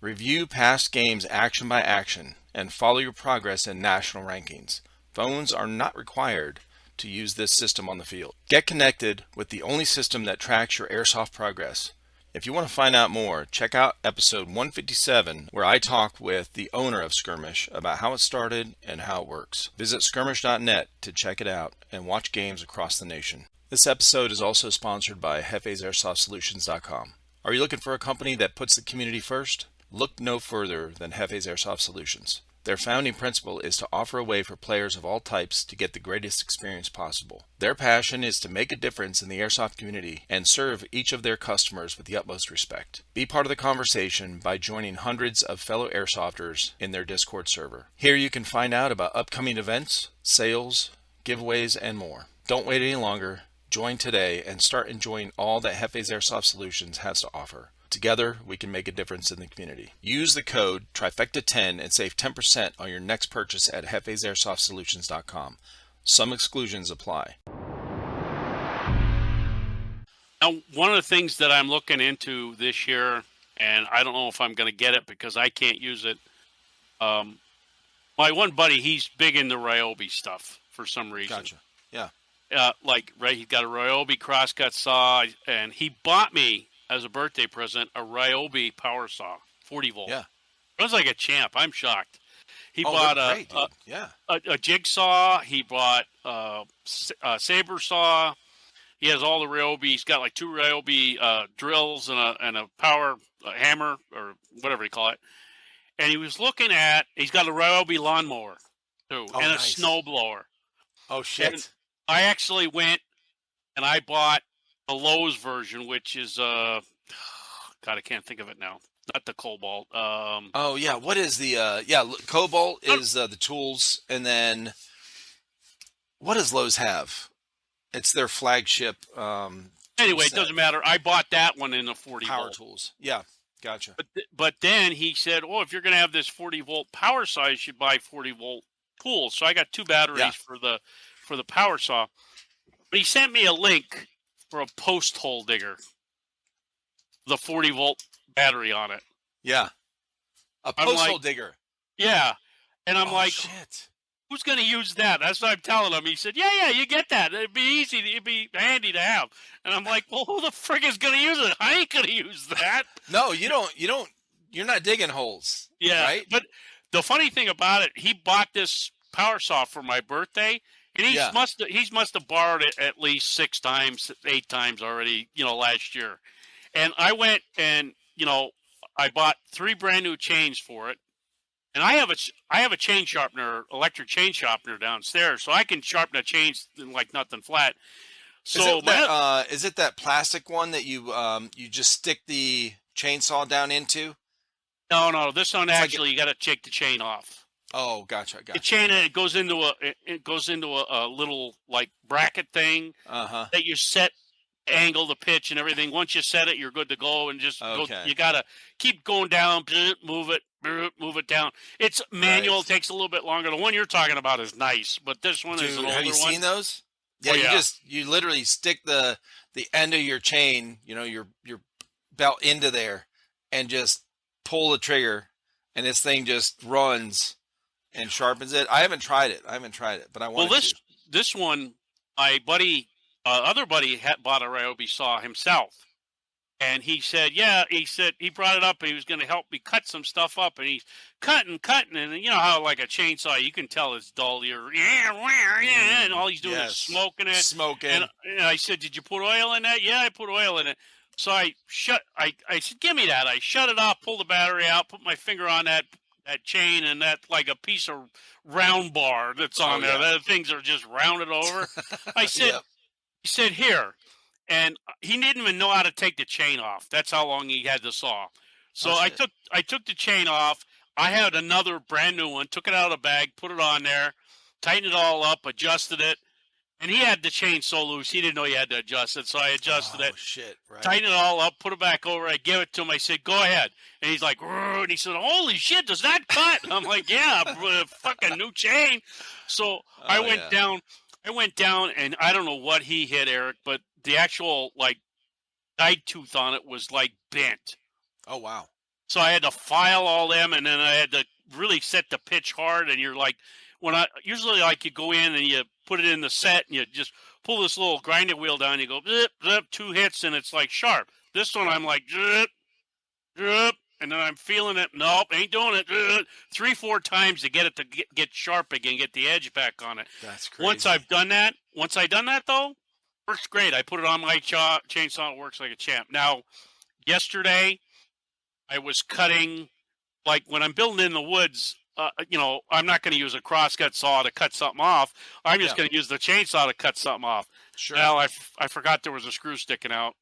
Review past games action by action and follow your progress in national rankings. Phones are not required to use this system on the field. Get connected with the only system that tracks your airsoft progress. If you want to find out more, check out episode 157, where I talk with the owner of Skirmish about how it started and how it works. Visit skirmish.net to check it out and watch games across the nation. This episode is also sponsored by Jefe'sAirsoftSolutions.com. Are you looking for a company that puts the community first? Look no further than Jefe's Airsoft Solutions. Their founding principle is to offer a way for players of all types to get the greatest experience possible. Their passion is to make a difference in the airsoft community and serve each of their customers with the utmost respect. Be part of the conversation by joining hundreds of fellow airsofters in their Discord server. Here you can find out about upcoming events, sales, giveaways, and more. Don't wait any longer. Join today and start enjoying all that Jefe's Airsoft Solutions has to offer. Together, we can make a difference in the community. Use the code Trifecta10 and save 10% on your next purchase at Jefe'sAirsoftSolutions.com. Some exclusions apply. Now, one of the things that I'm looking into this year, and I don't know if I'm going to get it because I can't use it. My one buddy, he's big into Ryobi stuff for some reason. Gotcha. Yeah. He's got a Ryobi crosscut saw, and he bought me, as a birthday present, a Ryobi power saw, 40 volt. Yeah. It was like a champ. I'm shocked. He bought a jigsaw. He bought a saber saw. He has all the Ryobi. He's got like 2 Ryobi drills and a power hammer or whatever you call it. And he's got a Ryobi lawnmower too, and a snowblower. Oh shit! And I actually went and I bought the Lowe's version, which is God, I can't think of it now. Not the Cobalt. What is the Cobalt is the tools, and then what does Lowe's have? It's their flagship. Anyway, it doesn't matter. I bought that one in the 40 power volt. Tools. Yeah, gotcha. But then he said, "Oh, if you're going to have this 40 volt power saw, you should buy 40 volt tools." So I got 2 batteries for the power saw. But he sent me a link for a post hole digger, the 40 volt battery on it. Yeah, a post hole digger. Yeah, and I'm like, shit. Who's going to use that? That's what I'm telling him. He said, yeah, you get that. It'd be easy. It'd be handy to have. And I'm like, well, who the frick is going to use it? I ain't going to use that. No, you don't. You're not digging holes. Yeah, right. But the funny thing about it, he bought this power saw for my birthday. And he must have borrowed it at least 6 times, 8 times already, last year. And I went and, I bought 3 brand new chains for it. And I have a chain sharpener, electric chain sharpener downstairs, so I can sharpen a chain like nothing flat. So is it that plastic one that you just stick the chainsaw down into? No, this one you got to take the chain off. Oh, gotcha. The chain, it goes into a little like bracket thing that you set angle, the pitch, and everything. Once you set it, you're good to go, and just go. Okay. You gotta keep going down, move it down. It's manual. Right. It takes a little bit longer. The one you're talking about is nice, but this one is an Dude, older have you one. seen those? Yeah, Oh, yeah. you literally stick the end of your chain, your belt into there, and just pull the trigger, and this thing just runs and sharpens it. I haven't tried it. But I Well, wanted to. this one, my buddy, other buddy had bought a Ryobi saw himself. And he said, he brought it up. He was going to help me cut some stuff up, and he's cutting, and you know how like a chainsaw, you can tell it's dull. You're and all he's doing is smoking it. Smoking. And I said, "Did you put oil in that?" Yeah, I put oil in it. So I said, "Give me that." I shut it off, pulled the battery out, put my finger on that chain, and that like a piece of round bar that's on there. Yeah. The things are just rounded over. I said, Yep. He said, "Here." And he didn't even know how to take the chain off. That's how long he had the saw. So I took the chain off. I had another brand new one, took it out of the bag, put it on there, tightened it all up, adjusted it. And he had the chain so loose, he didn't know he had to adjust it. So I adjusted it, Shit, right. tightened it all up, put it back over. I gave it to him. I said, "Go ahead." And he's like, "Rrr," and he said, "Holy shit, does that cut?" I'm like, "Yeah, fucking new chain." So I went down. And I don't know what he hit, Eric, but the actual like guide tooth on it was like bent. Oh wow. So I had to file all them, and then I had to really set the pitch hard. And you're like, usually like you go in and you put it in the set, and you just pull this little grinding wheel down. You go zip, zip, 2 hits, and it's like sharp. This one I'm like zip, zip, and then I'm feeling it. Nope, ain't doing it. 3-4 times to get it to get sharp again, get the edge back on it. That's crazy. Once I done that though, works great. I put it on my chainsaw. It works like a champ. Now, yesterday, I was cutting, like when I'm building in the woods, I'm not going to use a crosscut saw to cut something off. I'm just going to use the chainsaw to cut something off. Sure. Well, I forgot there was a screw sticking out.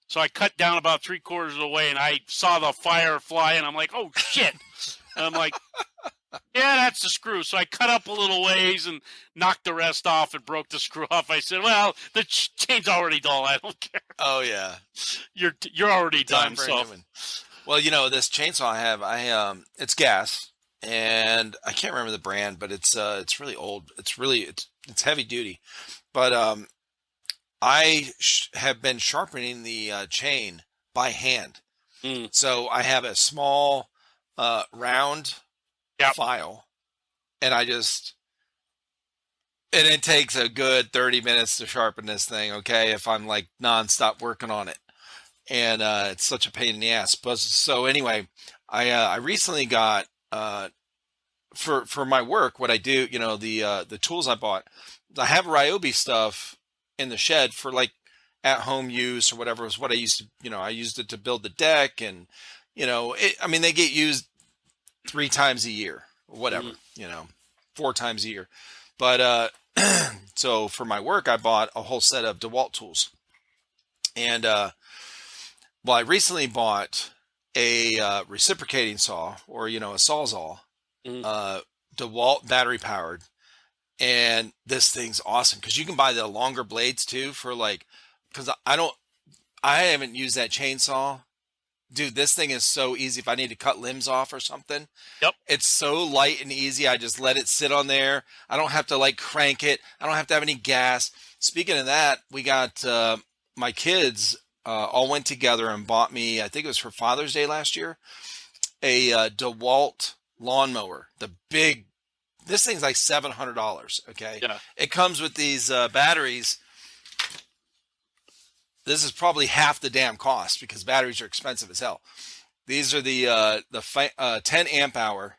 So I cut down about 3/4 of the way, and I saw the fire fly, and I'm like, "Oh, shit." And I'm like, "Yeah, that's the screw." So I cut up a little ways and knocked the rest off and broke the screw off. I said, "Well, the chain's already dull. I don't care." Oh yeah. You're already Time done. for a So new one. Well, this chainsaw I have, it's gas, and I can't remember the brand, but it's really old. It's heavy duty, but I have been sharpening the chain by hand. So I have a small round file, and it takes a good 30 minutes to sharpen this thing. Okay, if I'm like nonstop working on it, and it's such a pain in the ass. But so anyway, I recently got for my work, what I do, the tools I bought, I have Ryobi stuff in the shed for like at home use or whatever. Is what I used to, I used it to build the deck, and they get used 3 times a year or whatever, 4 times a year. But so for my work, I bought a whole set of DeWalt tools, and I recently bought a reciprocating saw, or a Saws All, DeWalt battery powered. And this thing's awesome because you can buy the longer blades too because I haven't used that chainsaw. Dude, this thing is so easy if I need to cut limbs off or something. Yep. It's so light and easy. I just let it sit on there. I don't have to like crank it. I don't have to have any gas. Speaking of that, we got my kids all went together and bought me, I think it was for Father's Day last year, a DeWalt lawnmower. This thing's like $700. Okay. Yeah. It comes with these batteries. This is probably half the damn cost because batteries are expensive as hell. These are the 10 amp hour,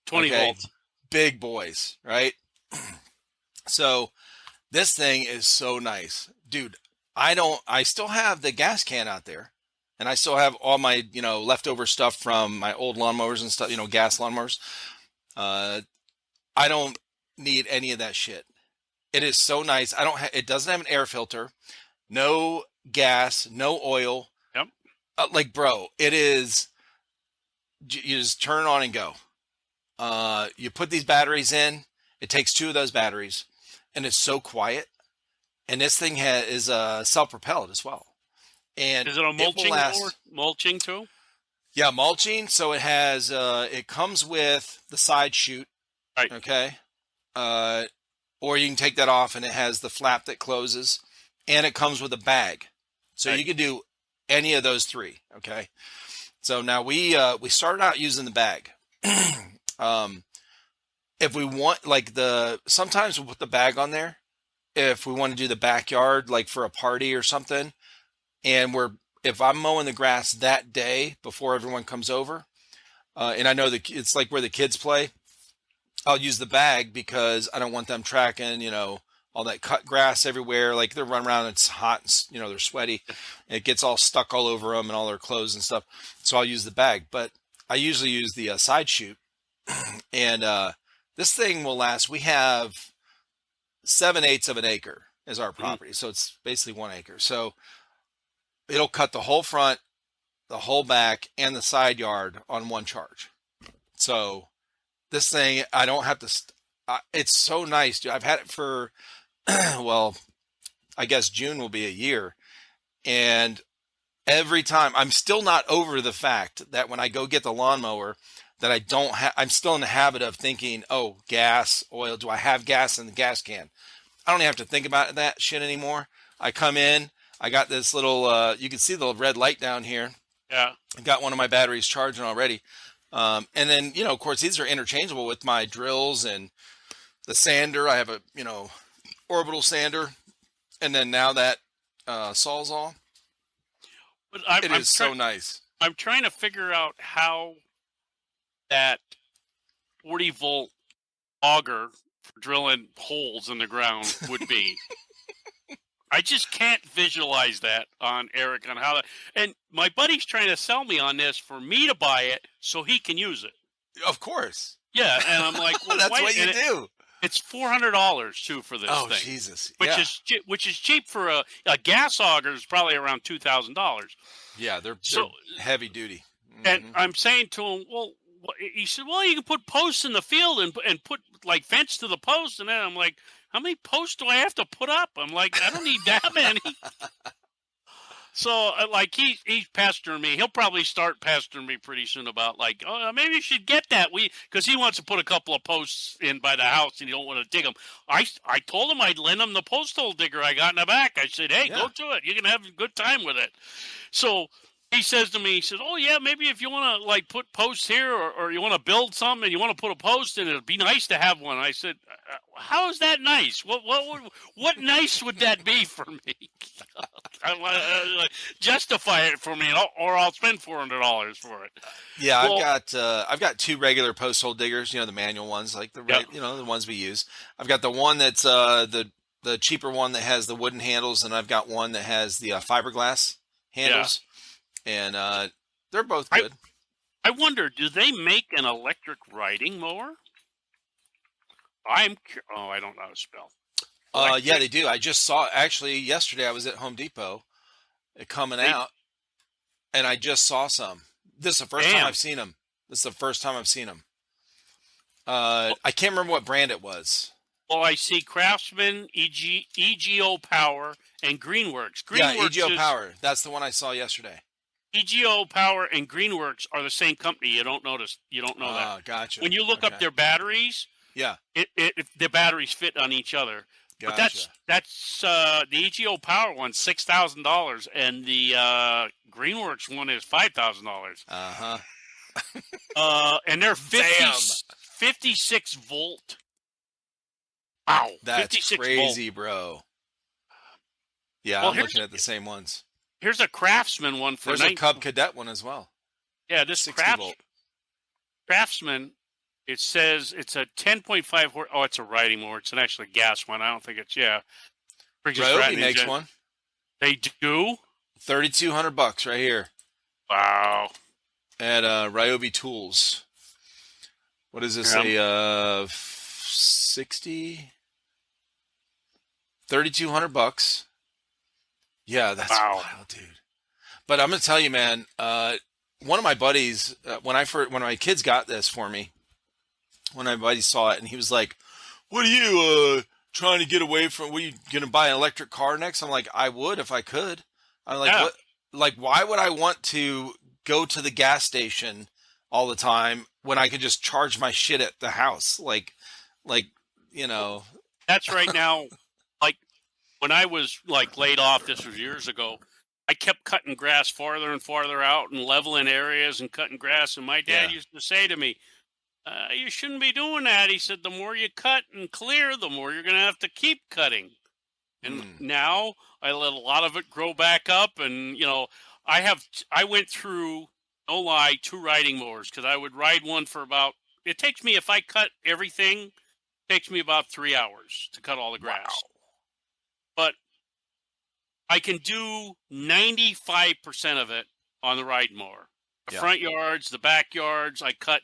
20 volts, big boys, right? So this thing is so nice, dude. I still have the gas can out there, and I still have all my, leftover stuff from my old lawnmowers and stuff, gas lawnmowers. I don't need any of that shit. It is so nice. It doesn't have an air filter, no gas, no oil. Yep. Bro, it is, you just turn it on and go. You put these batteries in, it takes 2 of those batteries, and it's so quiet. and this thing is self-propelled as well, and Is it a it will mulching mower? last. Mulching too? Yeah, mulching. So it has it comes with the side chute. Right. Okay. Uh, or you can take that off, and it has the flap that closes, and it comes with a bag. So Right. you can do any of those three. Okay. So now we started out using the bag. um, if we want, like, sometimes we'll put the bag on there if we want to do the backyard, like for a party or something, and if I'm mowing the grass that day before everyone comes over, and I know it's like where the kids play, I'll use the bag because I don't want them tracking, all that cut grass everywhere. Like they're running around, it's hot, and, they're sweaty. And it gets all stuck all over them and all their clothes and stuff. So I'll use the bag, but I usually use the side chute. And this thing will last. We have 7/8 of an acre is our property. So it's basically 1 acre. So it'll cut the whole front, the whole back, and the side yard on one charge. So this thing, I don't have to. It's so nice, dude. I've had it for, well, I guess June will be a year, and every time I'm still not over the fact that when I go get the lawnmower, that I don't have. I'm still in the habit of thinking, oh, gas, oil. Do I have gas in the gas can? I don't even have to think about that shit anymore. I come in. I got this little. You can see the red light down here. Yeah. I got one of my batteries charging already. And then, of course, these are interchangeable with my drills and the sander. I have a, orbital sander. And then now that Saws All. But It is so nice. I'm trying to figure out how that 40-volt auger for drilling holes in the ground would be. I just can't visualize that on Eric on how that. And my buddy's trying to sell me on this for me to buy it so he can use it. Of course. Yeah, and I'm like, well, that's what you do. It's $400 too for this thing. Oh, Jesus! Which is cheap for a gas auger is probably around $2,000. Yeah, they're heavy duty. And I'm saying to him, well, he said, well, you can put posts in the field and put like fence to the post, and then I'm like, how many posts do I have to put up? I'm like, I don't need that many. So, like, he's pestering me. He'll probably start pestering me pretty soon about, like, oh, maybe you should get that. Because he wants to put a couple of posts in by the house, and he don't want to dig them. I told him I'd lend him the post hole digger I got in the back. I said, hey, go to it. You can have a good time with it. So he says to me, he says, oh, yeah, maybe if you want to, like, put posts here or you want to build something and you want to put a post in, it'd be nice to have one. I said, how is that nice? What nice would that be for me? Justify it for me, or I'll spend $400 for it. Yeah, well, I've got two regular post hole diggers, the manual ones, like the ones we use. I've got the one that's the cheaper one that has the wooden handles, and I've got one that has the fiberglass handles. And they're both good. I wonder, do they make an electric riding mower? I don't know how to spell. Yeah, they do. I just saw, actually, yesterday I was at Home Depot coming out, and I just saw some. This is the first time I've seen them. I can't remember what brand it was. Well, I see Craftsman, EGO Power, and Greenworks. EGO Power. That's the one I saw yesterday. EGO Power and Greenworks are the same company. You don't know that. Gotcha. When you look up their batteries, the batteries fit on each other. Gotcha. But that's the EGO Power one, $6,000, and the Greenworks one is $5,000. And they're 56 volt. Wow, that's crazy, bro. Yeah, I'm looking at the same ones. Here's a Craftsman one for. There's a Cub Cadet one as well. Yeah, this 60 volt. Craftsman. It says it's a 10.5 horse. Oh, it's a riding mower. It's an actually gas one. I don't think it's Ryobi makes one. They do. $3,200 right here. Wow. At Ryobi Tools. What is this? A 60. $3,200. Yeah, that's wild, dude. But I'm gonna tell you, man. One of my buddies, when my kids got this for me. When my buddy saw it, and he was like, "What are you? trying to get away from, were you going to buy an electric car next? I'm like, I would if I could. I'm like, Yeah, what? Like, why would I want to go to the gas station all the time when I could just charge my shit at the house? Like, you know, that's right now. Like when I was like laid off, this was years ago. I kept cutting grass farther and farther out and leveling areas and cutting grass. And my dad yeah. used to say to me, "You shouldn't be doing that." He said, "The more you cut and clear, the more you're going to have to keep cutting." And Mm, now I let a lot of it grow back up. And, I went through, no lie, 2 riding mowers because I would ride one for about, it takes me, if I cut everything, takes me about 3 hours to cut all the grass. wow. But I can do 95% of it on the riding mower. The Yeah. front yards, the backyards, I cut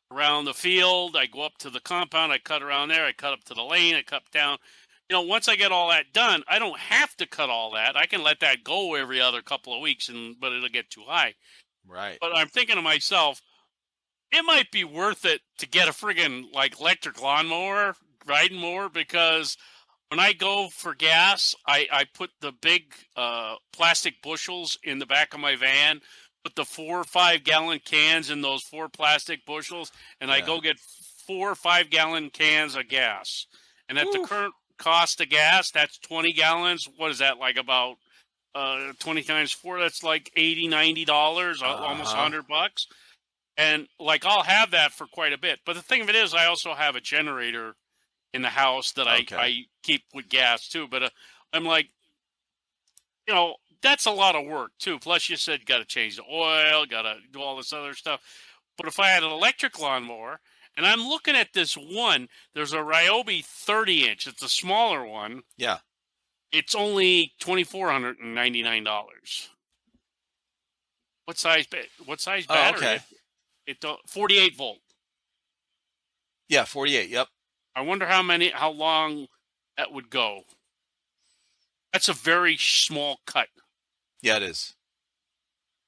around the field. I go up to the compound. I cut around there. I cut up to the lane. I cut down. Once I get all that done, I don't have to cut all that. I can let that go every other couple of weeks, but it'll get too high. Right. But I'm thinking to myself, it might be worth it to get a friggin' like electric lawnmower, riding mower, because when I go for gas, I put the big plastic bushels in the back of my van, put the 4 or 5 gallon cans in those 4 plastic bushels, and I Yeah. go get 4 or 5 gallon cans of gas. And at the Woo. current cost of gas, that's 20 gallons. What is that, like about 20 times 4? That's like $80, $90, almost Uh-huh. $100. And like I'll have that for quite a bit. But the thing of it is, I also have a generator in the house that Okay. I keep with gas too. But I'm like, that's a lot of work too. Plus, you said got to change the oil, got to do all this other stuff. But if I had an electric lawnmower, and I'm looking at this one, there's a Ryobi 30-inch. It's a smaller one. Yeah. It's only $2,499. What size? What size Oh, battery? okay. It 48 volt. Yeah, 48. Yep. I wonder how long that would go. That's a very small cut. Yeah, it is.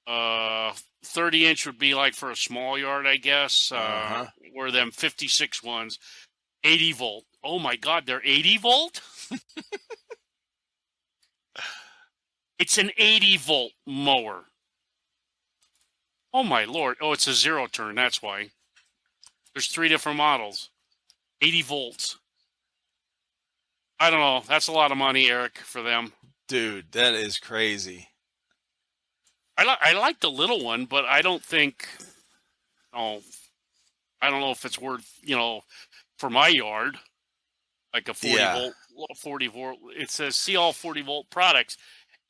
30-inch would be like for a small yard, I guess. Uh-huh. Or them 56 ones, 80 volt. Oh my God, they're 80 volt? It's an 80 volt mower. Oh my Lord. Oh, it's a 0 turn. That's why. There's 3 different models. 80 volts. I don't know. That's a lot of money, Eric, for them. Dude, that is crazy. I like the little one, but I don't think. Oh, I don't know if it's worth for my yard, like a 40 Yeah. volt, 40 volt. It says see all 40 volt products,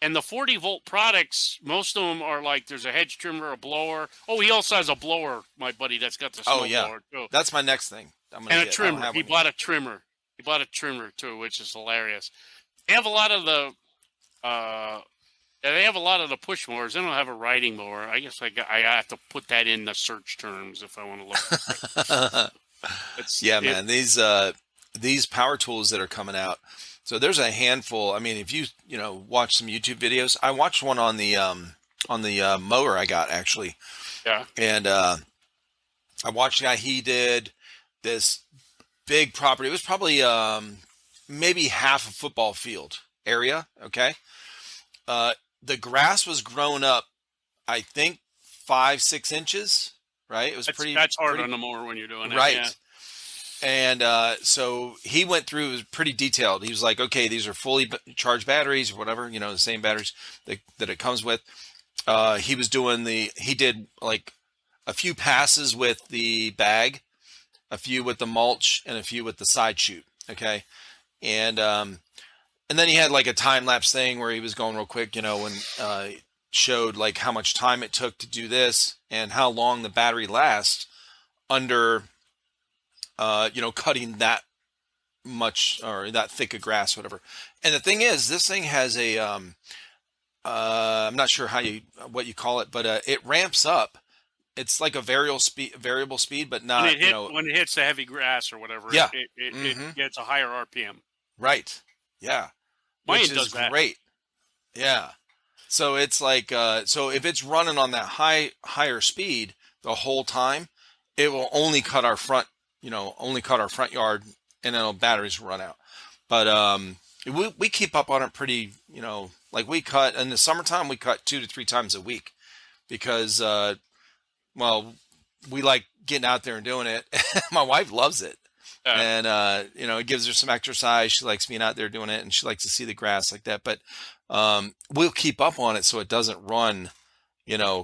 and the 40 volt products, most of them are like there's a hedge trimmer, a blower. Oh, he also has a blower, my buddy. That's got the snow Oh, yeah. blower too, That's my next thing. I'm gonna and a get. I don't trimmer. have He one yet. bought a trimmer. He bought a trimmer too, which is hilarious. They have a lot of the. They have a lot of the push mowers. They don't have a riding mower. I guess I have to put that in the search terms if I want to look. Yeah, man. These power tools that are coming out. So there's a handful. I mean, if you watch some YouTube videos, I watched one on the mower I got actually, Yeah. and I watched a guy. He did this big property. It was probably maybe half a football field area. Okay. The grass was grown up, I think 5-6 inches, right? It was That's hard pretty on the mower when you're doing it. right. Yeah. And so he went through, it was pretty detailed. He was like, okay, these are fully charged batteries or whatever, the same batteries that it comes with. He did like a few passes with the bag, a few with the mulch, and a few with the side chute. Okay. And then he had like a time lapse thing where he was going real quick, and showed like how much time it took to do this and how long the battery lasts under, cutting that much or that thick of grass, whatever. And the thing is, this thing has a, I'm not sure what you call it, but it ramps up. It's like a variable speed, but not, When it hits the heavy grass or whatever, yeah. it gets a higher RPM. Right. Yeah. Mine Which does is that. great. Yeah. So it's like, so if it's running on that higher speed the whole time, it will only cut our front yard, and then the batteries will run out. But we keep up on it pretty, like we cut in the summertime, we cut 2 to 3 times a week because, well, we like getting out there and doing it. My wife loves it. Yeah. And, it gives her some exercise. She likes being out there doing it and she likes to see the grass like that. But we'll keep up on it so it doesn't run,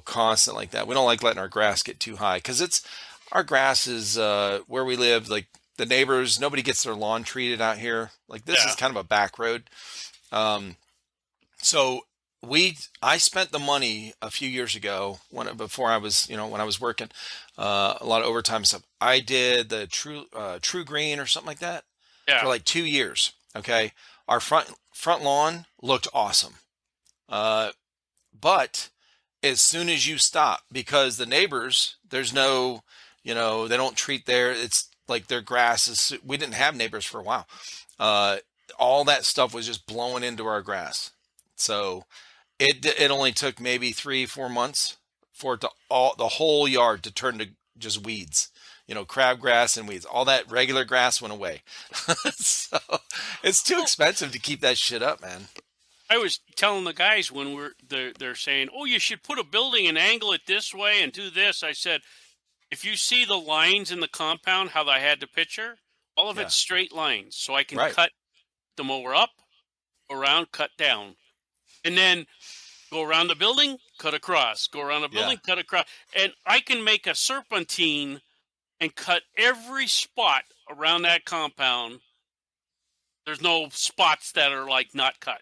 constant like that. We don't like letting our grass get too high because our grass is where we live, like the neighbors, nobody gets their lawn treated out here. Like this Yeah. is kind of a back road. So I spent the money a few years ago before I was, when I was working, a lot of overtime stuff. I did the True Green or something like that for Yeah. like 2 years. Okay. Our front lawn looked awesome. But as soon as you stop, because the neighbors, there's no, they don't treat it's like their grass is, we didn't have neighbors for a while. All that stuff was just blowing into our grass. So it only took maybe 3-4 months for the whole yard to turn to just weeds, crabgrass and weeds. All that regular grass went away. So it's too expensive to keep that shit up, man. I was telling the guys when they're saying, "Oh, you should put a building and angle it this way and do this." I said, "If you see the lines in the compound, how I had the picture, all of Yeah. it's straight lines, so I can Right. cut the mower up, around, cut down, and then go around the building, cut across, go around the building, cut across, and I can make a serpentine and cut every spot around that compound. There's no spots that are like not cut."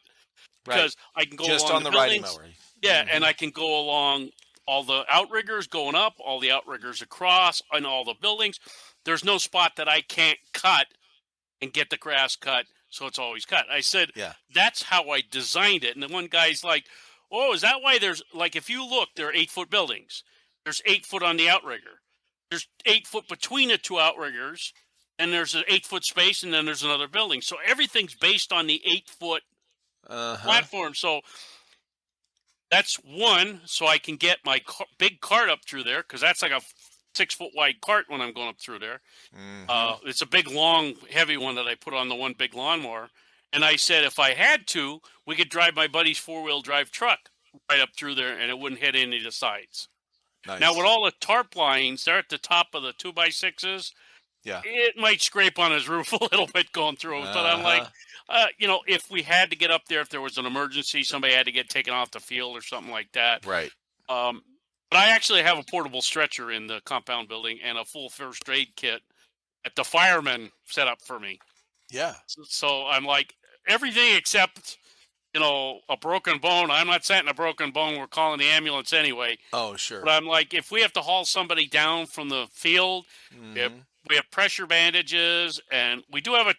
Right. Because I can go Just along on the riding buildings. mower. Yeah, Mhm. and I can go along all the outriggers going up, all the outriggers across, and all the buildings. There's no spot that I can't cut and get the grass cut, so it's always cut. I said, Yeah. that's how I designed it. And the one guy's like, "Oh, is that why there's, like, if you look, there are 8-foot buildings. There's 8 foot on the outrigger. There's 8 foot between the two outriggers, and there's an 8 foot space, and then there's another building. So everything's based on the 8 foot Uh-huh. platform." So that's one, so I can get my big cart up through there, because that's like a 6 foot wide cart when I'm going up through there. It's a big, long, heavy one that I put on the one big lawnmower. And I said, if I had to, we could drive my buddy's 4-wheel drive truck right up through there, and it wouldn't hit any of the sides. Nice. Now, with all the tarp lines, they're at the top of the 2x6s. Yeah. It might scrape on his roof a little bit going through it, but I'm like, if we had to get up there, if there was an emergency, somebody had to get taken off the field or something like that. Right. But I actually have a portable stretcher in the compound building and a full first aid kit that the firemen set up for me. Yeah. So I'm like, everything except, a broken bone. I'm not setting a broken bone. We're calling the ambulance anyway. Oh, sure. But I'm like, if we have to haul somebody down from the field, we have pressure bandages, and we do have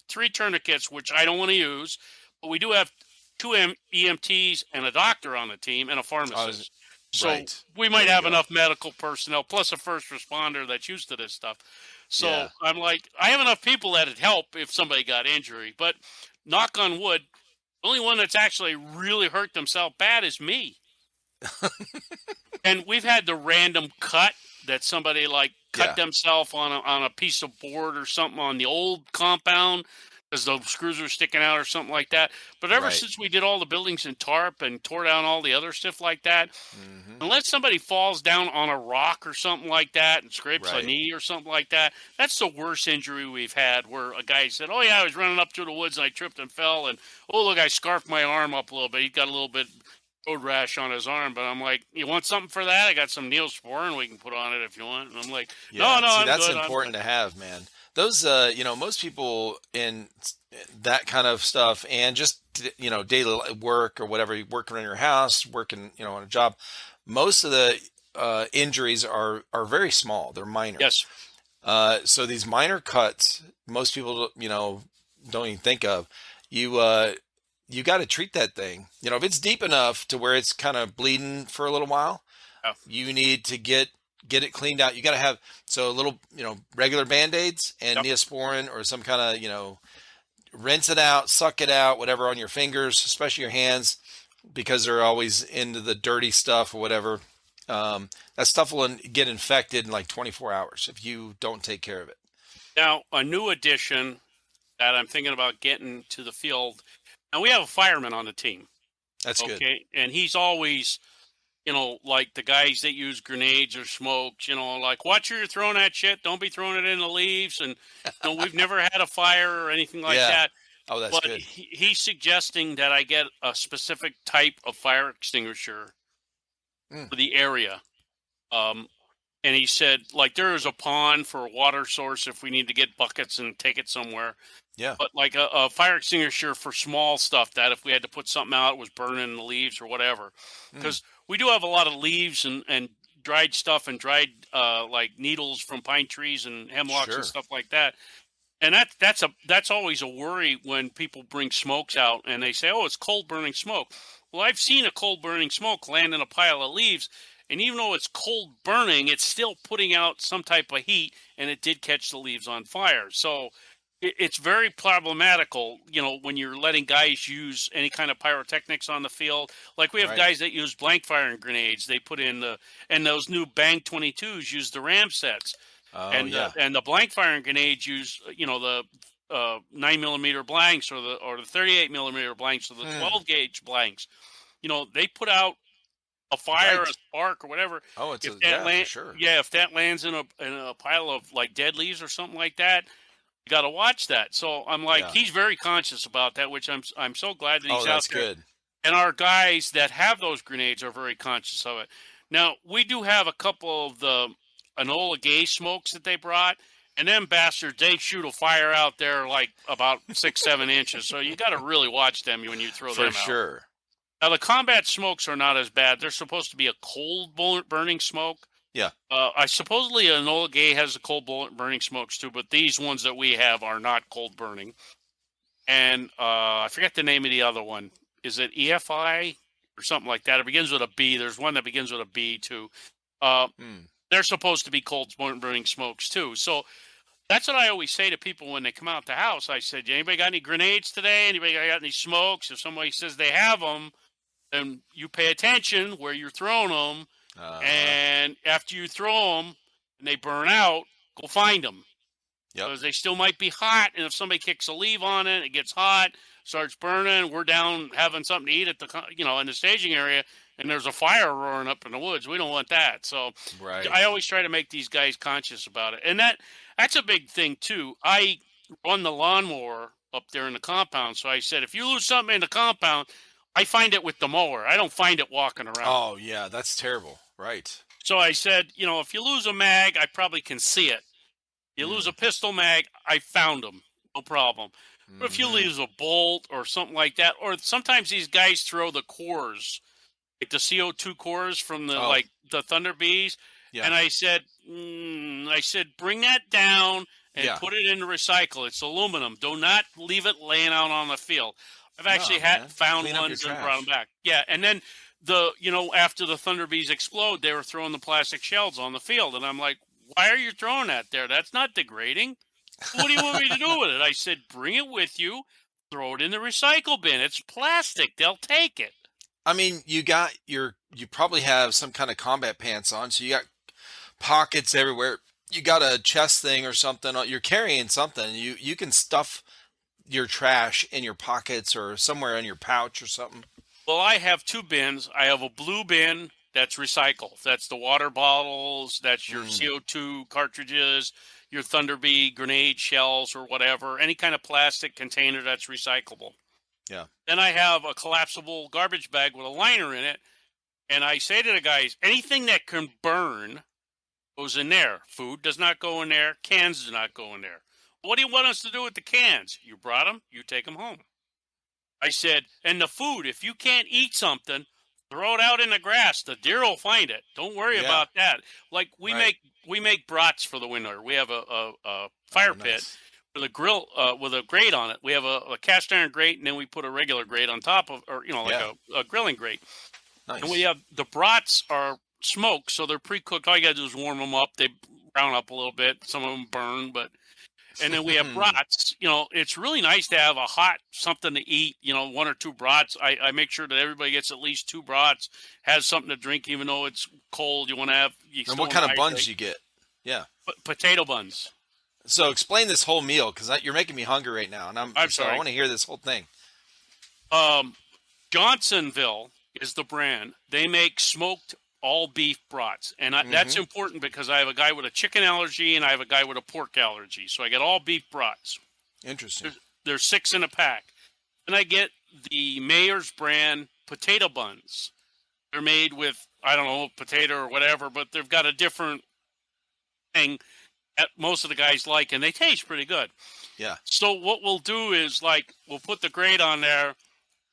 3 tourniquets, which I don't want to use, but we do have 2 EMTs and a doctor on the team and a pharmacist. So right. we might There have you go. enough medical personnel, plus a first responder that's used to this stuff. So Yeah. I'm like, I have enough people that'd help if somebody got injury. But knock on wood, the only one that's actually really hurt themselves bad is me. And we've had the random cut that somebody cut themselves on a piece of board or something on the old compound because the screws were sticking out or something like that. But ever Right. since we did all the buildings in tarp and tore down all the other stuff like that, unless somebody falls down on a rock or something like that and scrapes a Right. knee or something like that, that's the worst injury we've had, where a guy said, "Oh yeah, I was running up through the woods and I tripped and fell, and oh look, I scarfed my arm up a little bit. He got a little bit road rash on his arm." But I'm like, "You want something for that? I got some Neosporin we can put on it if you want." And I'm like, Yeah. "No, See, I'm that's good. important to have, man. Those, most people in that kind of stuff and just, daily work or whatever, you working in your house, working, on a job, most of the injuries are very small. They're minor. Yes. So these minor cuts, most people, don't even think of. You got to treat that thing. If it's deep enough to where it's kind of bleeding for a little while, Yeah. you need to get it cleaned out. You got to have a little, regular Band-Aids and Yep. Neosporin or some kind of, rinse it out, suck it out, whatever on your fingers, especially your hands, because they're always into the dirty stuff or whatever. That stuff will get infected in like 24 hours if you don't take care of it. Now, a new addition that I'm thinking about getting to the field. And we have a fireman on the team. That's good. Okay. And he's always, like the guys that use grenades or smokes, like watch where you're throwing that shit. Don't be throwing it in the leaves. And we've never had a fire or anything like Yeah. that. Oh, that's But good. he's suggesting that I get a specific type of fire extinguisher for the area. And he said, like, there is a pond for a water source if we need to get buckets and take it somewhere. Yeah. But like a fire extinguisher for small stuff, that if we had to put something out, it was burning the leaves or whatever. Because we do have a lot of leaves and dried stuff and dried like needles from pine trees and hemlocks and stuff like that. And that's always a worry when people bring smokes out and they say, oh, it's cold burning smoke. Well, I've seen a cold burning smoke land in a pile of leaves. And even though it's cold burning, it's still putting out some type of heat, and it did catch the leaves on fire. So it's very problematical, when you're letting guys use any kind of pyrotechnics on the field. Like we have guys that use blank firing grenades. They put in and those new Bang 22s use the ram sets. Oh, and the blank firing grenades use, the 9mm blanks or the 38mm blanks or the 12 gauge blanks. They put out a fire, a spark, or whatever. Oh, for sure. Yeah, if that lands in a pile of like dead leaves or something like that, you got to watch that. So I'm like, he's very conscious about that, which I'm so glad that he's out there. Oh, that's good. And our guys that have those grenades are very conscious of it. Now we do have a couple of the Enola Gay smokes that they brought, and them bastards, they shoot a fire out there like about 6-7 inches. So you got to really watch them when you throw them out. For sure. Now, the combat smokes are not as bad. They're supposed to be a cold burning smoke. Yeah. I supposedly Enola Gay has the cold burning smokes too, but these ones that we have are not cold burning. And I forget the name of the other one. Is it EFI or something like that? It begins with a B. There's one that begins with a B too. They're supposed to be cold burning smokes too. So that's what I always say to people when they come out the house. I said, anybody got any grenades today? Anybody got any smokes? If somebody says they have them, then you pay attention where you're throwing them. And after you throw them and they burn out, go find them. Because they still might be hot. And if somebody kicks a leaf on it, it gets hot, starts burning. We're down having something to eat at the, in the staging area, and there's a fire roaring up in the woods. We don't want that. So I always try to make these guys conscious about it. And that's a big thing too. I run the lawnmower up there in the compound. So I said, if you lose something in the compound, I find it with the mower. I don't find it walking around. Oh, yeah, that's terrible. Right. So I said, if you lose a mag, I probably can see it. You lose a pistol mag, I found them. No problem. But if you lose a bolt or something like that, or sometimes these guys throw the cores, like the CO2 cores from the the Thunder Bees. Yeah. And I said, bring that down and put it in the recycle. It's aluminum. Do not leave it laying out on the field. I've actually found ones and brought them back. Yeah, and then after the Thunder Bees explode, they were throwing the plastic shells on the field, and I'm like, why are you throwing that there? That's not degrading. What do you want me to do with it? I said, bring it with you, throw it in the recycle bin. It's plastic. They'll take it. I mean, you probably have some kind of combat pants on, so you got pockets everywhere. You got a chest thing or something. You're carrying something. You can stuff your trash in your pockets or somewhere in your pouch or something. Well, I have two bins. I have a blue bin that's recycled. That's the water bottles. That's your CO2 cartridges, your Thunder Bee grenade shells or whatever, any kind of plastic container that's recyclable. Yeah. Then I have a collapsible garbage bag with a liner in it. And I say to the guys, anything that can burn goes in there. Food does not go in there. Cans do not go in there. What do you want us to do with the cans? You brought them, you take them home. I said, and the food, if you can't eat something, throw it out in the grass. The deer will find it. Don't worry about that. Like we make brats for the winter. We have a fire pit with a grill with a grate on it. We have a cast iron grate, and then we put a regular grate on top of, or a grilling grate. Nice. And we have the brats are smoked, so they're pre-cooked. All you got to do is warm them up. They brown up a little bit. Some of them burn, but. And then we have brats. It's really nice to have a hot something to eat, one or two brats. I make sure that everybody gets at least two brats, has something to drink, even though it's cold. You want to have. And what kind of buns you get? Yeah. Potato buns. So explain this whole meal because you're making me hungry right now, and I'm I sorry. want to hear this whole thing. Um, Johnsonville is the brand. They make smoked all beef brats, and that's Mm-hmm. important because I have a guy with a chicken allergy and I have a guy with a pork allergy. So I get all beef brats. Interesting. There's 6 in a pack. And I get the Mayor's brand potato buns. They're made with, I don't know, potato or whatever, but they've got a different thing that most of the guys like, and they taste pretty good. Yeah. So what we'll do is, like, we'll put the grate on there,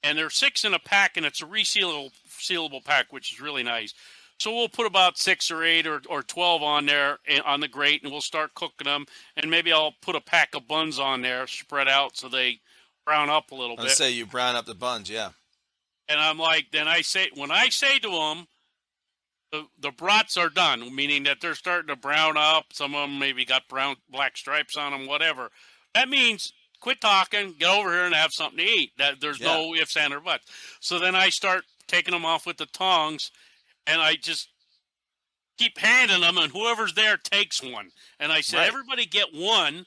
and they're 6 in a pack, and it's a sealable pack, which is really nice. So we'll put about 6 or 8 or 12 on there on the grate, and we'll start cooking them. And maybe I'll put a pack of buns on there, spread out so they brown up a little bit. Let's say you brown up the buns, yeah. And I'm like, then when I say to them, the brats are done, meaning that they're starting to brown up. Some of them maybe got black stripes on them, whatever. That means quit talking, get over here and have something to eat. That there's no ifs, ands, or buts. So then I start taking them off with the tongs, and I just keep handing them, and whoever's there takes one. And I said, everybody get one,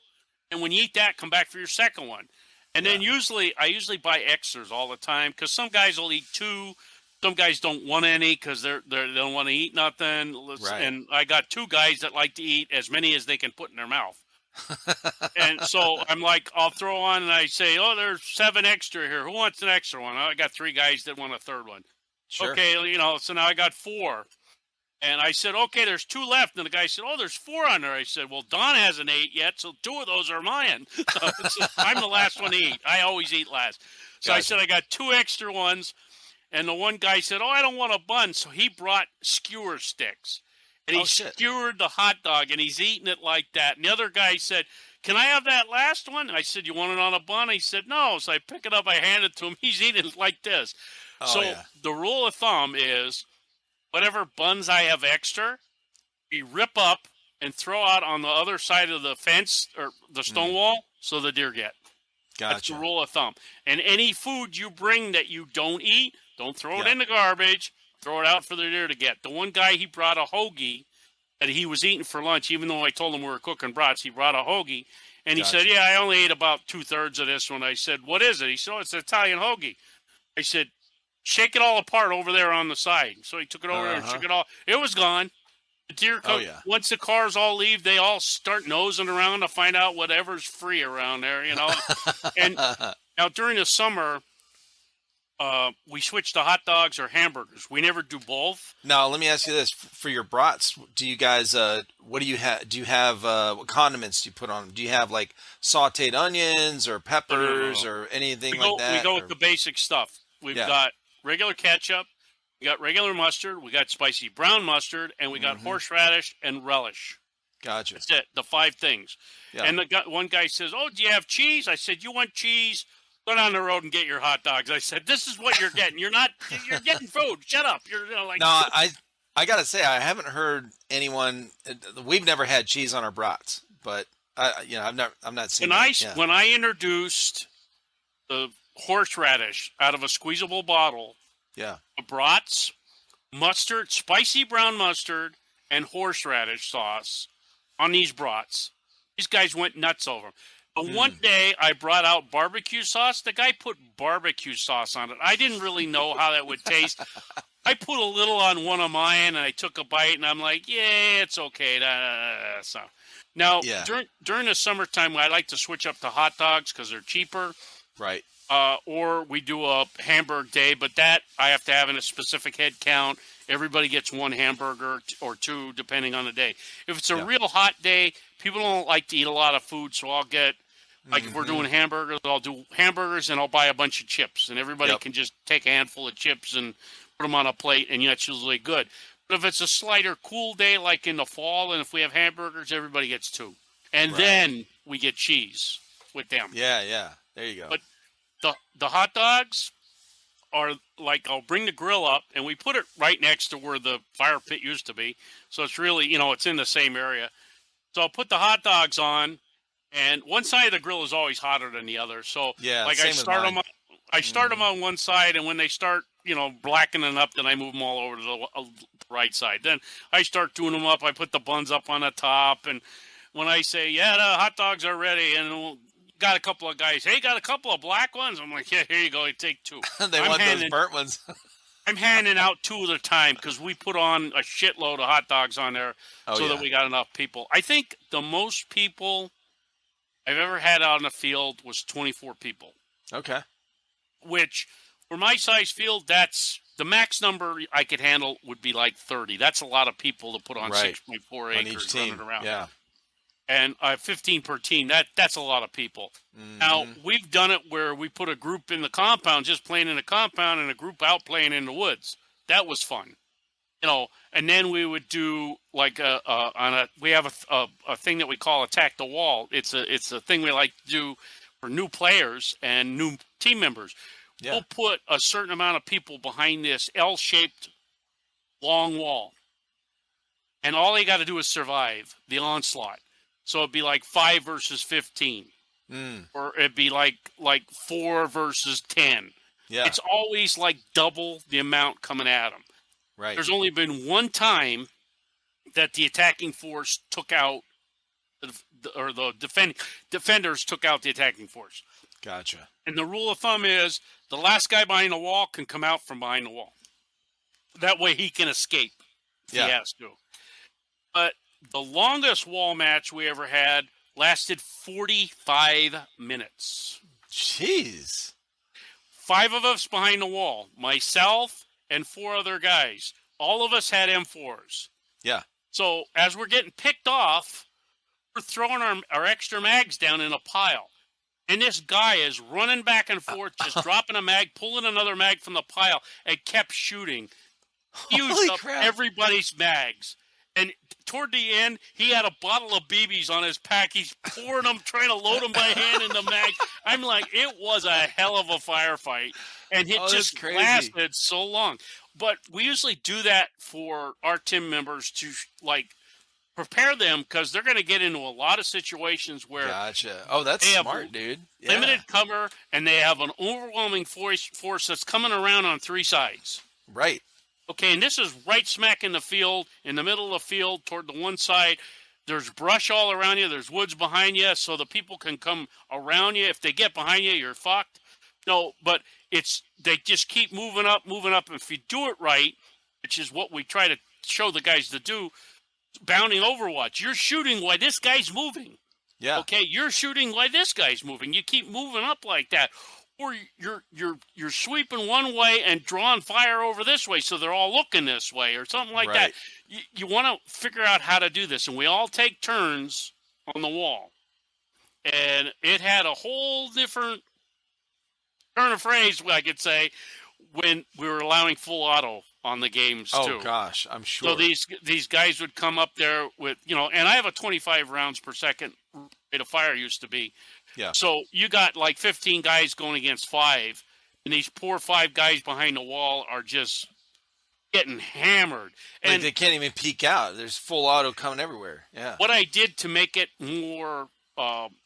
and when you eat that, come back for your second one. And then I usually buy extras all the time because some guys will eat 2. Some guys don't want any because they don't want to eat nothing. Right. And I got 2 guys that like to eat as many as they can put in their mouth. And so I'm like, I'll throw on and I say, oh, there's 7 extra here. Who wants an extra one? I got 3 guys that want a third one. Sure. Okay, so now I got 4. And I said, okay, there's 2 left. And the guy said, oh, there's 4 on there. I said, well, Don hasn't ate yet, so 2 of those are mine. So I'm the last one to eat. I always eat last. So I said, I got 2 extra ones. And the one guy said, oh, I don't want a bun. So he brought skewer sticks. And he skewered the hot dog, and he's eating it like that. And the other guy said, can I have that last one? And I said, you want it on a bun? He said, no. So I pick it up, I hand it to him. He's eating it like this. The rule of thumb is whatever buns I have extra, we rip up and throw out on the other side of the fence or the stone wall so the deer get. Gotcha. That's the rule of thumb. And any food you bring that you don't eat, don't throw it in the garbage. Throw it out for the deer to get. The one guy, he brought a hoagie that he was eating for lunch, even though I told him we were cooking brats. He brought a hoagie. And he said, yeah, I only ate about 2/3 of this one. I said, what is it? He said, oh, it's an Italian hoagie. I said, shake it all apart over there on the side. So he took it over there and shook it all. It was gone. The deer come, once the cars all leave, they all start nosing around to find out whatever's free around there, And now during the summer, we switch to hot dogs or hamburgers. We never do both. Now, let me ask you this: for your brats, do you guys, what do you have? Do you have what condiments do you put on them? Do you have like sautéed onions or peppers or anything like that? We go with the basic stuff. We've got regular ketchup, we got regular mustard, we got spicy brown mustard, and we got horseradish and relish. Gotcha. That's it. The 5 things. Yeah. And one guy says, "Oh, do you have cheese?" I said, "You want cheese? Go down the road and get your hot dogs." I said, "This is what you're getting. You're getting food. Shut up." No, I gotta say, I haven't heard anyone. We've never had cheese on our brats, but I'm not seeing. When I introduced the horseradish out of a squeezable bottle, the brats, mustard, spicy brown mustard, and horseradish sauce on these brats, these guys went nuts over them. But one day I brought out barbecue sauce. The guy put barbecue sauce on it. I didn't really know how that would taste. I put a little on one of mine, and I took a bite, and I'm like, yeah, it's okay. So now, during the summertime, I like to switch up to hot dogs because they're cheaper. Right. Or we do a hamburger day, but that I have to have in a specific head count. Everybody gets 1 hamburger or 2, depending on the day. If it's a real hot day, people don't like to eat a lot of food, so I'll get, like if we're doing hamburgers, I'll do hamburgers and I'll buy a bunch of chips. And everybody can just take a handful of chips and put them on a plate, and that's usually good. But if it's a slighter cool day, like in the fall, and if we have hamburgers, everybody gets 2. And then we get cheese with them. Yeah. There you go. But the hot dogs are like, I'll bring the grill up, and we put it right next to where the fire pit used to be. So it's really, it's in the same area. So I'll put the hot dogs on, and one side of the grill is always hotter than the other. So I start them on one side, and when they start, blackening up, then I move them all over to the right side. Then I start doing them up. I put the buns up on the top, and when I say, yeah, the hot dogs are ready, and got a couple of guys, hey, got a couple of black ones? I'm like, yeah, here you go, you take 2. They want those burnt ones. I'm handing out 2 at a time because we put on a shitload of hot dogs on there that we got enough people. I think the most people I've ever had out in the field was 24 people. Okay. Which, for my size field, that's the max number I could handle would be like 30. That's a lot of people to put on 6.4 acres each team. running around. Yeah. And 15 per team, that's a lot of people. Mm-hmm. Now, we've done it where we put a group in the compound, just playing in the compound, and a group out playing in the woods. That was fun. And then we would do like we have a thing that we call Attack the Wall. It's a thing we like to do for new players and new team members. Yeah. We'll put a certain amount of people behind this L-shaped long wall. And all they got to do is survive the onslaught. So it'd be like 5 versus 15. Or it'd be like 4 versus 10. Yeah. It's always like double the amount coming at them. Right. There's only been one time that the attacking force took out, or the defenders took out the attacking force. Gotcha. And the rule of thumb is the last guy behind the wall can come out from behind the wall. That way he can escape if he has to. But the longest wall match we ever had lasted 45 minutes. Jeez. 5 of us behind the wall. Myself and 4 other guys. All of us had M4s. Yeah. So as we're getting picked off, we're throwing our extra mags down in a pile. And this guy is running back and forth, just dropping a mag, pulling another mag from the pile, and kept shooting. He used up everybody's mags. And toward the end, he had a bottle of BBs on his pack. He's pouring them, trying to load them by hand in the mag. I'm like, it was a hell of a firefight. And it just lasted so long. But we usually do that for our team members to, prepare them because they're going to get into a lot of situations where Gotcha. Oh, that's smart, dude. Yeah. Limited cover, and they have an overwhelming force that's coming around on 3 sides. Right. Okay, and this is right smack in the field, in the middle of the field, toward the one side. There's brush all around you. There's woods behind you, so the people can come around you. If they get behind you, you're fucked. No, but they just keep moving up. And if you do it right, which is what we try to show the guys to do, bounding overwatch. You're shooting while this guy's moving. Yeah. Okay, you're shooting while this guy's moving. You keep moving up like that. Or you're sweeping one way and drawing fire over this way, so they're all looking this way, or something like that. You want to figure out how to do this, and we all take turns on the wall. And it had a whole different turn of phrase, I could say, when we were allowing full auto on the games too. Oh gosh, I'm sure. So these guys would come up there with, and I have a 25 rounds per second rate of fire used to be. Yeah. So you got like 15 guys going against 5, and these poor 5 guys behind the wall are just getting hammered. And they can't even peek out. There's full auto coming everywhere. Yeah. What I did to make it more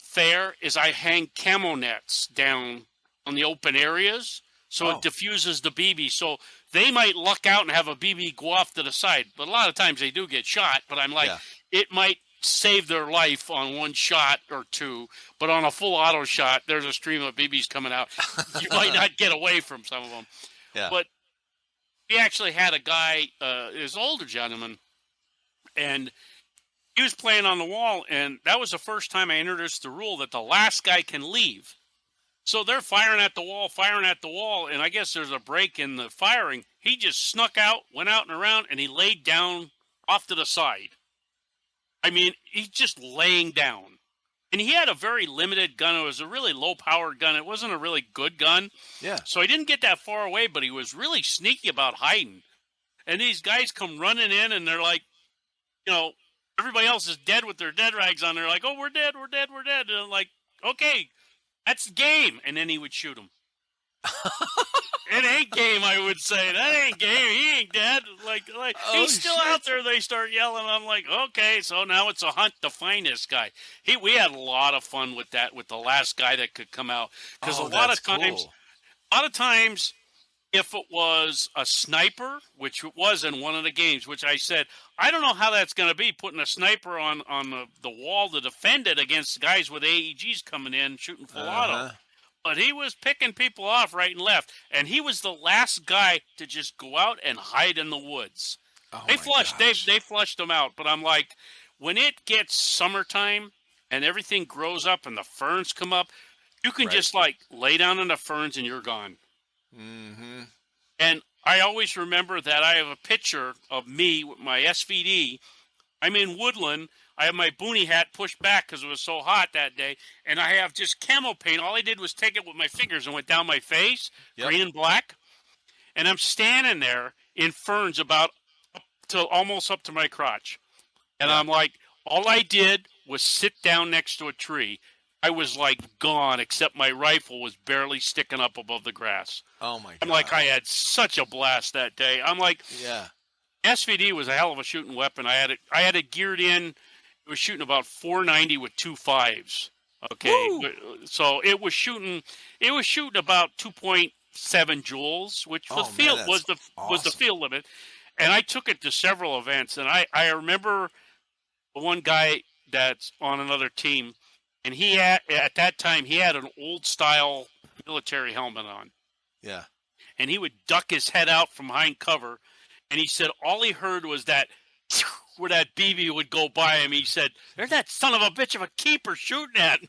fair is I hang camo nets down on the open areas, so it diffuses the BB. So they might luck out and have a BB go off to the side, but a lot of times they do get shot. But I'm like, it might save their life on one shot or 2, but on a full auto shot, there's a stream of BBs coming out. You might not get away from some of them. Yeah. But we actually had a guy, this older gentleman, and he was playing on the wall, and that was the first time I introduced the rule that the last guy can leave. So they're firing at the wall, and I guess there's a break in the firing. He just snuck out, went out and around, and he laid down off to the side. I mean, he's just laying down. And he had a very limited gun. It was a really low-powered gun. It wasn't a really good gun. Yeah. So he didn't get that far away, but he was really sneaky about hiding. And these guys come running in, and they're like, everybody else is dead with their dead rags on. They're like, oh, we're dead. And I'm like, okay, that's game. And then he would shoot them. It ain't game, I would say. That ain't game. He ain't dead. He's still out there. They start yelling. I'm like, okay, so now it's a hunt to find this guy. We had a lot of fun with that, with the last guy that could come out. Because a lot of times, if it was a sniper, which it was in one of the games, which I said, I don't know how that's going to be, putting a sniper on the wall to defend it against guys with AEGs coming in shooting full auto. But he was picking people off right and left, and he was the last guy to just go out and hide in the woods. They flushed him out, but I'm like, when it gets summertime and everything grows up and the ferns come up, you can just like lay down in the ferns and you're gone. Mm-hmm. And I always remember that I have a picture of me with my SVD. I'm in woodland. I have my boonie hat pushed back because it was so hot that day. And I have just camo paint. All I did was take it with my fingers and went down my face, green and black. And I'm standing there in ferns about almost up to my crotch. And I'm like, all I did was sit down next to a tree. I was like gone, except my rifle was barely sticking up above the grass. Oh my God. I'm like, I had such a blast that day. I'm like, yeah. SVD was a hell of a shooting weapon. I had it geared in. It was shooting about 490 with 2.5s. Okay. Woo! So it was shooting about 2.7 joules, which was the field limit. And I took it to several events, and I remember one guy that's on another team, and at that time he had an old style military helmet on. Yeah. And he would duck his head out from behind cover, and he said all he heard was that where that BB would go by him. He said, "There's that son of a bitch of a keeper shooting at me."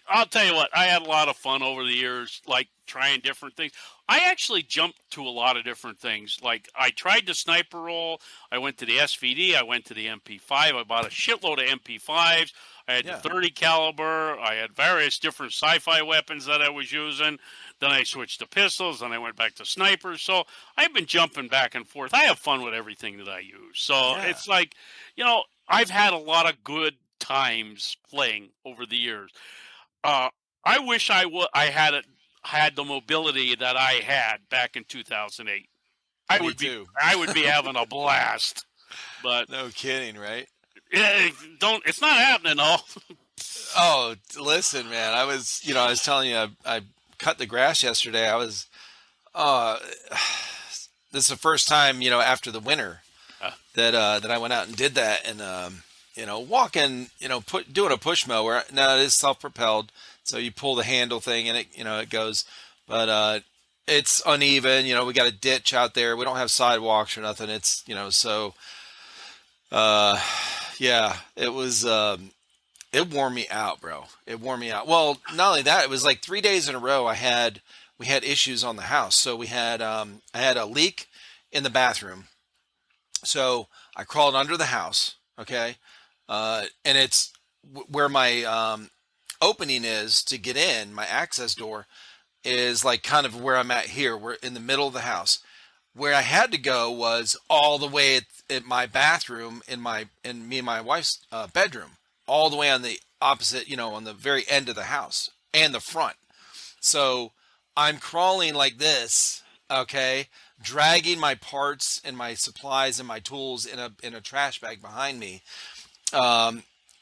I'll tell you what, I had a lot of fun over the years, like trying different things. I actually jumped to a lot of different things. Like I tried the sniper roll. I went to the SVD. I went to the MP5. I bought a shitload of MP5s. I had the 30 caliber. I had various different sci-fi weapons that I was using. Then I switched to pistols. Then I went back to snipers. So I've been jumping back and forth. I have fun with everything that I use. So it's like, I've had a lot of good times playing over the years. I wish I had the mobility that I had back in 2008. I would be having a blast. But no kidding, right? It's not happening though. Oh, listen, man. I was telling you, I cut the grass yesterday. this is the first time, after the winter that I went out and did that. And, walking, doing a push mower. Now it is self-propelled. So you pull the handle thing and it goes, but, it's uneven. We got a ditch out there. We don't have sidewalks or nothing. It's, so, yeah, it was, it wore me out, bro. It wore me out. Well, not only that, it was like 3 days in a row we had issues on the house. So I had a leak in the bathroom. So I crawled under the house. Okay. And it's where my, opening is to get in, my access door is like kind of where I'm at here. We're in the middle of the house. Where I had to go was all the way at my bathroom in me and my wife's bedroom, all the way on the opposite, on the very end of the house and the front. So I'm crawling like this, okay, dragging my parts and my supplies and my tools in a trash bag behind me,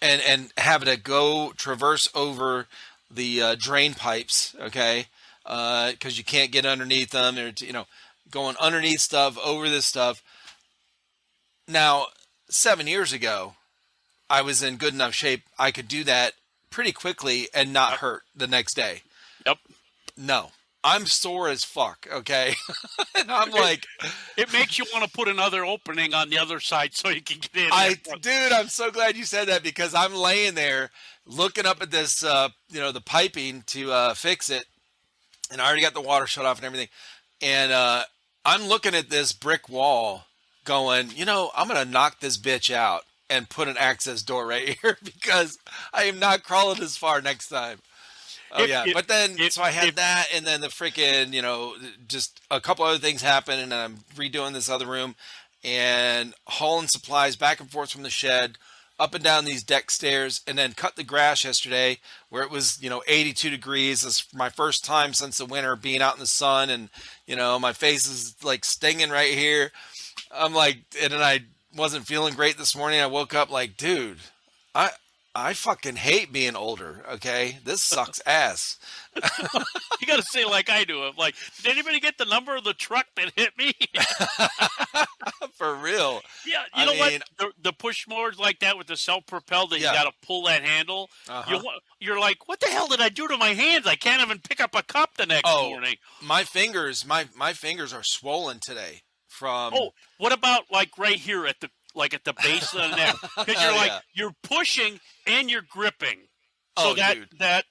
and having to go traverse over the drain pipes, okay, because you can't get underneath them. Or going underneath stuff, over this stuff. Now, 7 years ago, I was in good enough shape. I could do that pretty quickly and not hurt the next day. Yep. No, I'm sore as fuck. Okay. And I'm like, it makes you want to put another opening on the other side so you can get in. Dude, I'm so glad you said that, because I'm laying there looking up at this, the piping to fix it. And I already got the water shut off and everything. And, I'm looking at this brick wall going, I'm going to knock this bitch out and put an access door right here, because I am not crawling this far next time. Oh, but then, so I had that, and then the freaking, just a couple other things happened, and I'm redoing this other room and hauling supplies back and forth from the shed, up and down these deck stairs, and then cut the grass yesterday where it was, 82 degrees. It's my first time since the winter being out in the sun, and, my face is like stinging right here. I'm like, and then I wasn't feeling great this morning. I woke up like, dude, I fucking hate being older. Okay, this sucks ass. You got to say like I do. I'm like, did anybody get the number of the truck that hit me? For real. Yeah, you I know what? mean, The push mowers like that with the self-propelled that you yeah. got to pull that handle. Uh-huh. You're like, what the hell did I do to my hands? I can't even pick up a cup the next Oh, morning. my fingers are swollen today from. Oh, what about like right here at the base of the neck? Because you're like Yeah. you're pushing and you're gripping. So Oh, that dude. that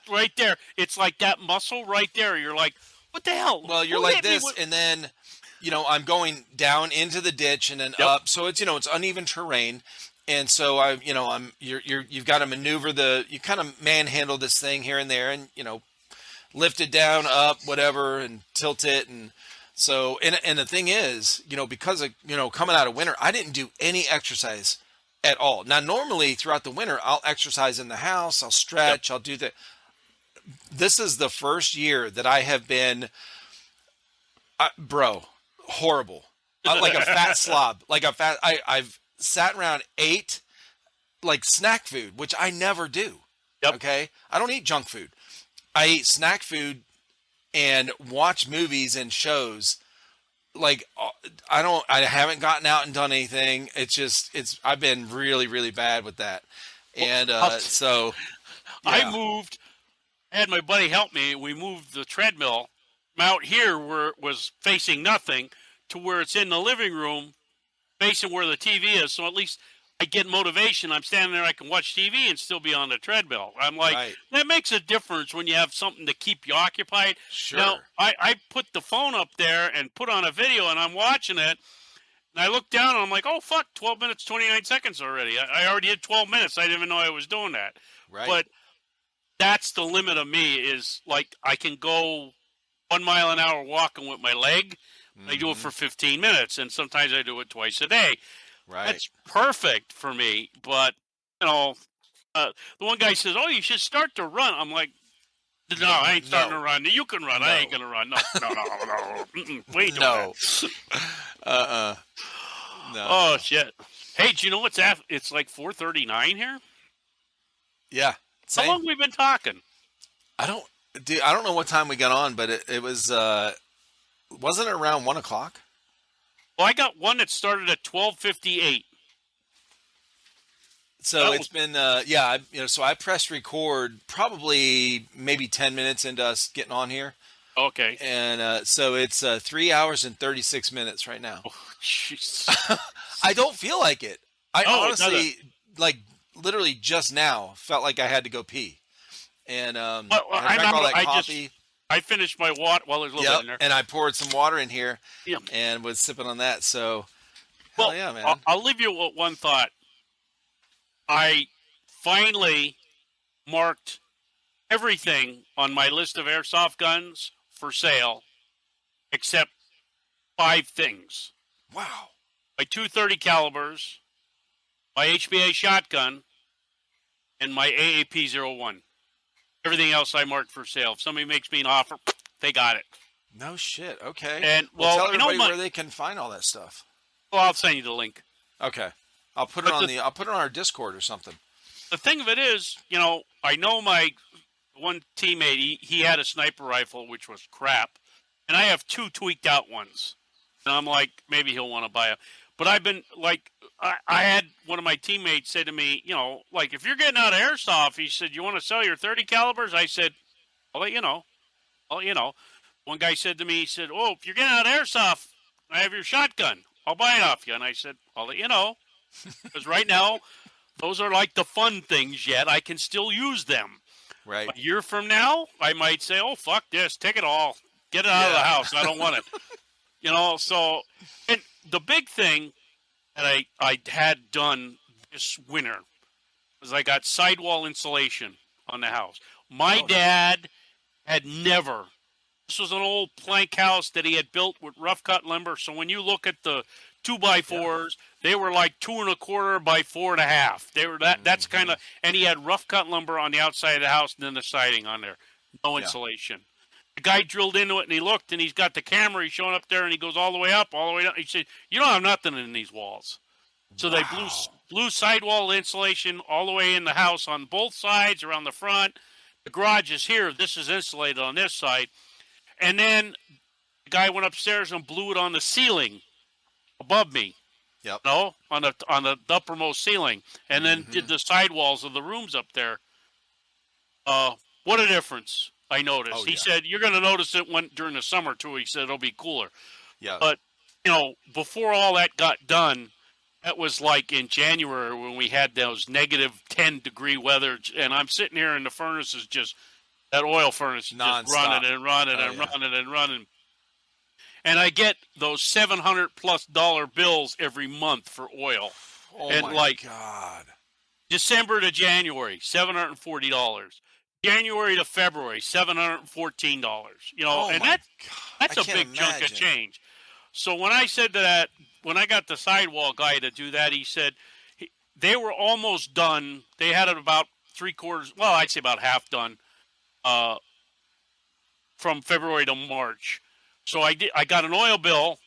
right there, it's like that muscle right there. You're like, what the hell? Well, you're Who like hit me this, with-" and then, I'm going down into the ditch and then Yep. up. So it's uneven terrain, and so you've got to maneuver you kind of manhandle this thing here and there, and lift it down, up, whatever, and tilt it, and so and the thing is, because of coming out of winter, I didn't do any exercise at all. Now, normally throughout the winter, I'll exercise in the house, I'll stretch, I'll do that. This is the first year that I have been, bro, horrible, like a fat slob, like a fat. I've sat around, ate like snack food, which I never do. Yep. Okay, I don't eat junk food. I eat snack food and watch movies and shows. Like I haven't gotten out and done anything. I've been really, really bad with that. And so I moved, had my buddy help me. We moved the treadmill out here where it was facing nothing to where it's in the living room facing where the TV is. So at least I get motivation. I'm standing there, I can watch TV and still be on the treadmill. I'm like, Right. That makes a difference when you have something to keep you occupied. Sure. Now, I put the phone up there and put on a video and I'm watching it. And I look down and I'm like, oh, fuck, 12 minutes, 29 seconds already. I already did 12 minutes. I didn't even know I was doing that. Right. But that's the limit of me is like I can go 1 mile an hour walking with my leg. I do it for 15 minutes, and sometimes I do it twice a day. Right. That's perfect for me. But, the one guy says, oh, you should start to run. I'm like, no, I ain't starting to run. You can run. No. I ain't going to run. No. We ain't doing No. that. No. Oh, shit. Hey, do you know what's after? It's like 4:39 here. Yeah. Same. How long we been talking? I don't know what time we got on, but it was wasn't it around 1 o'clock? Well, I got one that started at 12:58. So it's been so I pressed record probably maybe 10 minutes into us getting on here. Okay. And so it's 3 hours and 36 minutes right now. Oh, jeez. I don't feel like it. I Oh, it honestly, like literally just now, felt like I had to go pee. And and I drank all that coffee. I finished my water. Well, there's a little bit in there. And I poured some water in here Yep. and was sipping on that. So, Well, hell yeah, man. I'll leave you with one thought. I finally marked everything on my list of airsoft guns for sale except 5 things. Wow. My 230 calibers, my HBA shotgun, and my AAP-01. Everything else I marked for sale. If somebody makes me an offer, they got it. No shit. Okay. And tell everybody where they can find all that stuff. Well, I'll send you the link. Okay. I'll put it I'll put it on our Discord or something. The thing of it is, I know my one teammate, he had a sniper rifle, which was crap. And I have 2 tweaked out ones. And I'm like, maybe he'll want to buy it. But I've been like, I had one of my teammates say to me, like, if you're getting out of airsoft, he said, you want to sell your 30 calibers? I said, I'll let you know. One guy said to me, he said, oh, if you're getting out of airsoft, I have your shotgun. I'll buy it off you. And I said, I'll let you know. Because right now, those are like the fun things yet. I can still use them. Right. A year from now, I might say, oh, fuck this. Take it all. Get it out of the house. I don't want it. So, and the big thing that I had done this winter was I got sidewall insulation on the house. My dad had never. This was an old plank house that he had built with rough cut lumber. So when you look at the 2x4s, they were like 2 1/4 by 4.5. They were that. That's kind of, and he had rough cut lumber on the outside of the house and then the siding on there. No insulation. The guy drilled into it and he looked and he's got the camera. He's showing up there and he goes all the way up, all the way down. He said, "You don't have nothing in these walls." So they Wow. blew sidewall insulation all the way in the house on both sides, around the front. The garage is here. This is insulated on this side. And then the guy went upstairs and blew it on the ceiling above me. Yep. No, on the uppermost ceiling, and then Mm-hmm. did the sidewalls of the rooms up there. What a difference I noticed. Oh, He yeah. said you're going to notice it during the summer too. He said it'll be cooler. Yeah. But before all that got done, that was like in January when we had those -10-degree weather, and I'm sitting here and the furnace is just that oil furnace is just running and running Oh, and yeah. running and running. And I get those $700+ bills every month for oil. Oh And my like God. December to January, $740. January to February, $714. Oh And my God. that's I a can't big chunk of imagine. change. So when I said that, when I got the sidewall guy to do that, he said they were almost done. They had it about 3/4. Well, I'd say about half done from February to March. So I got an oil bill,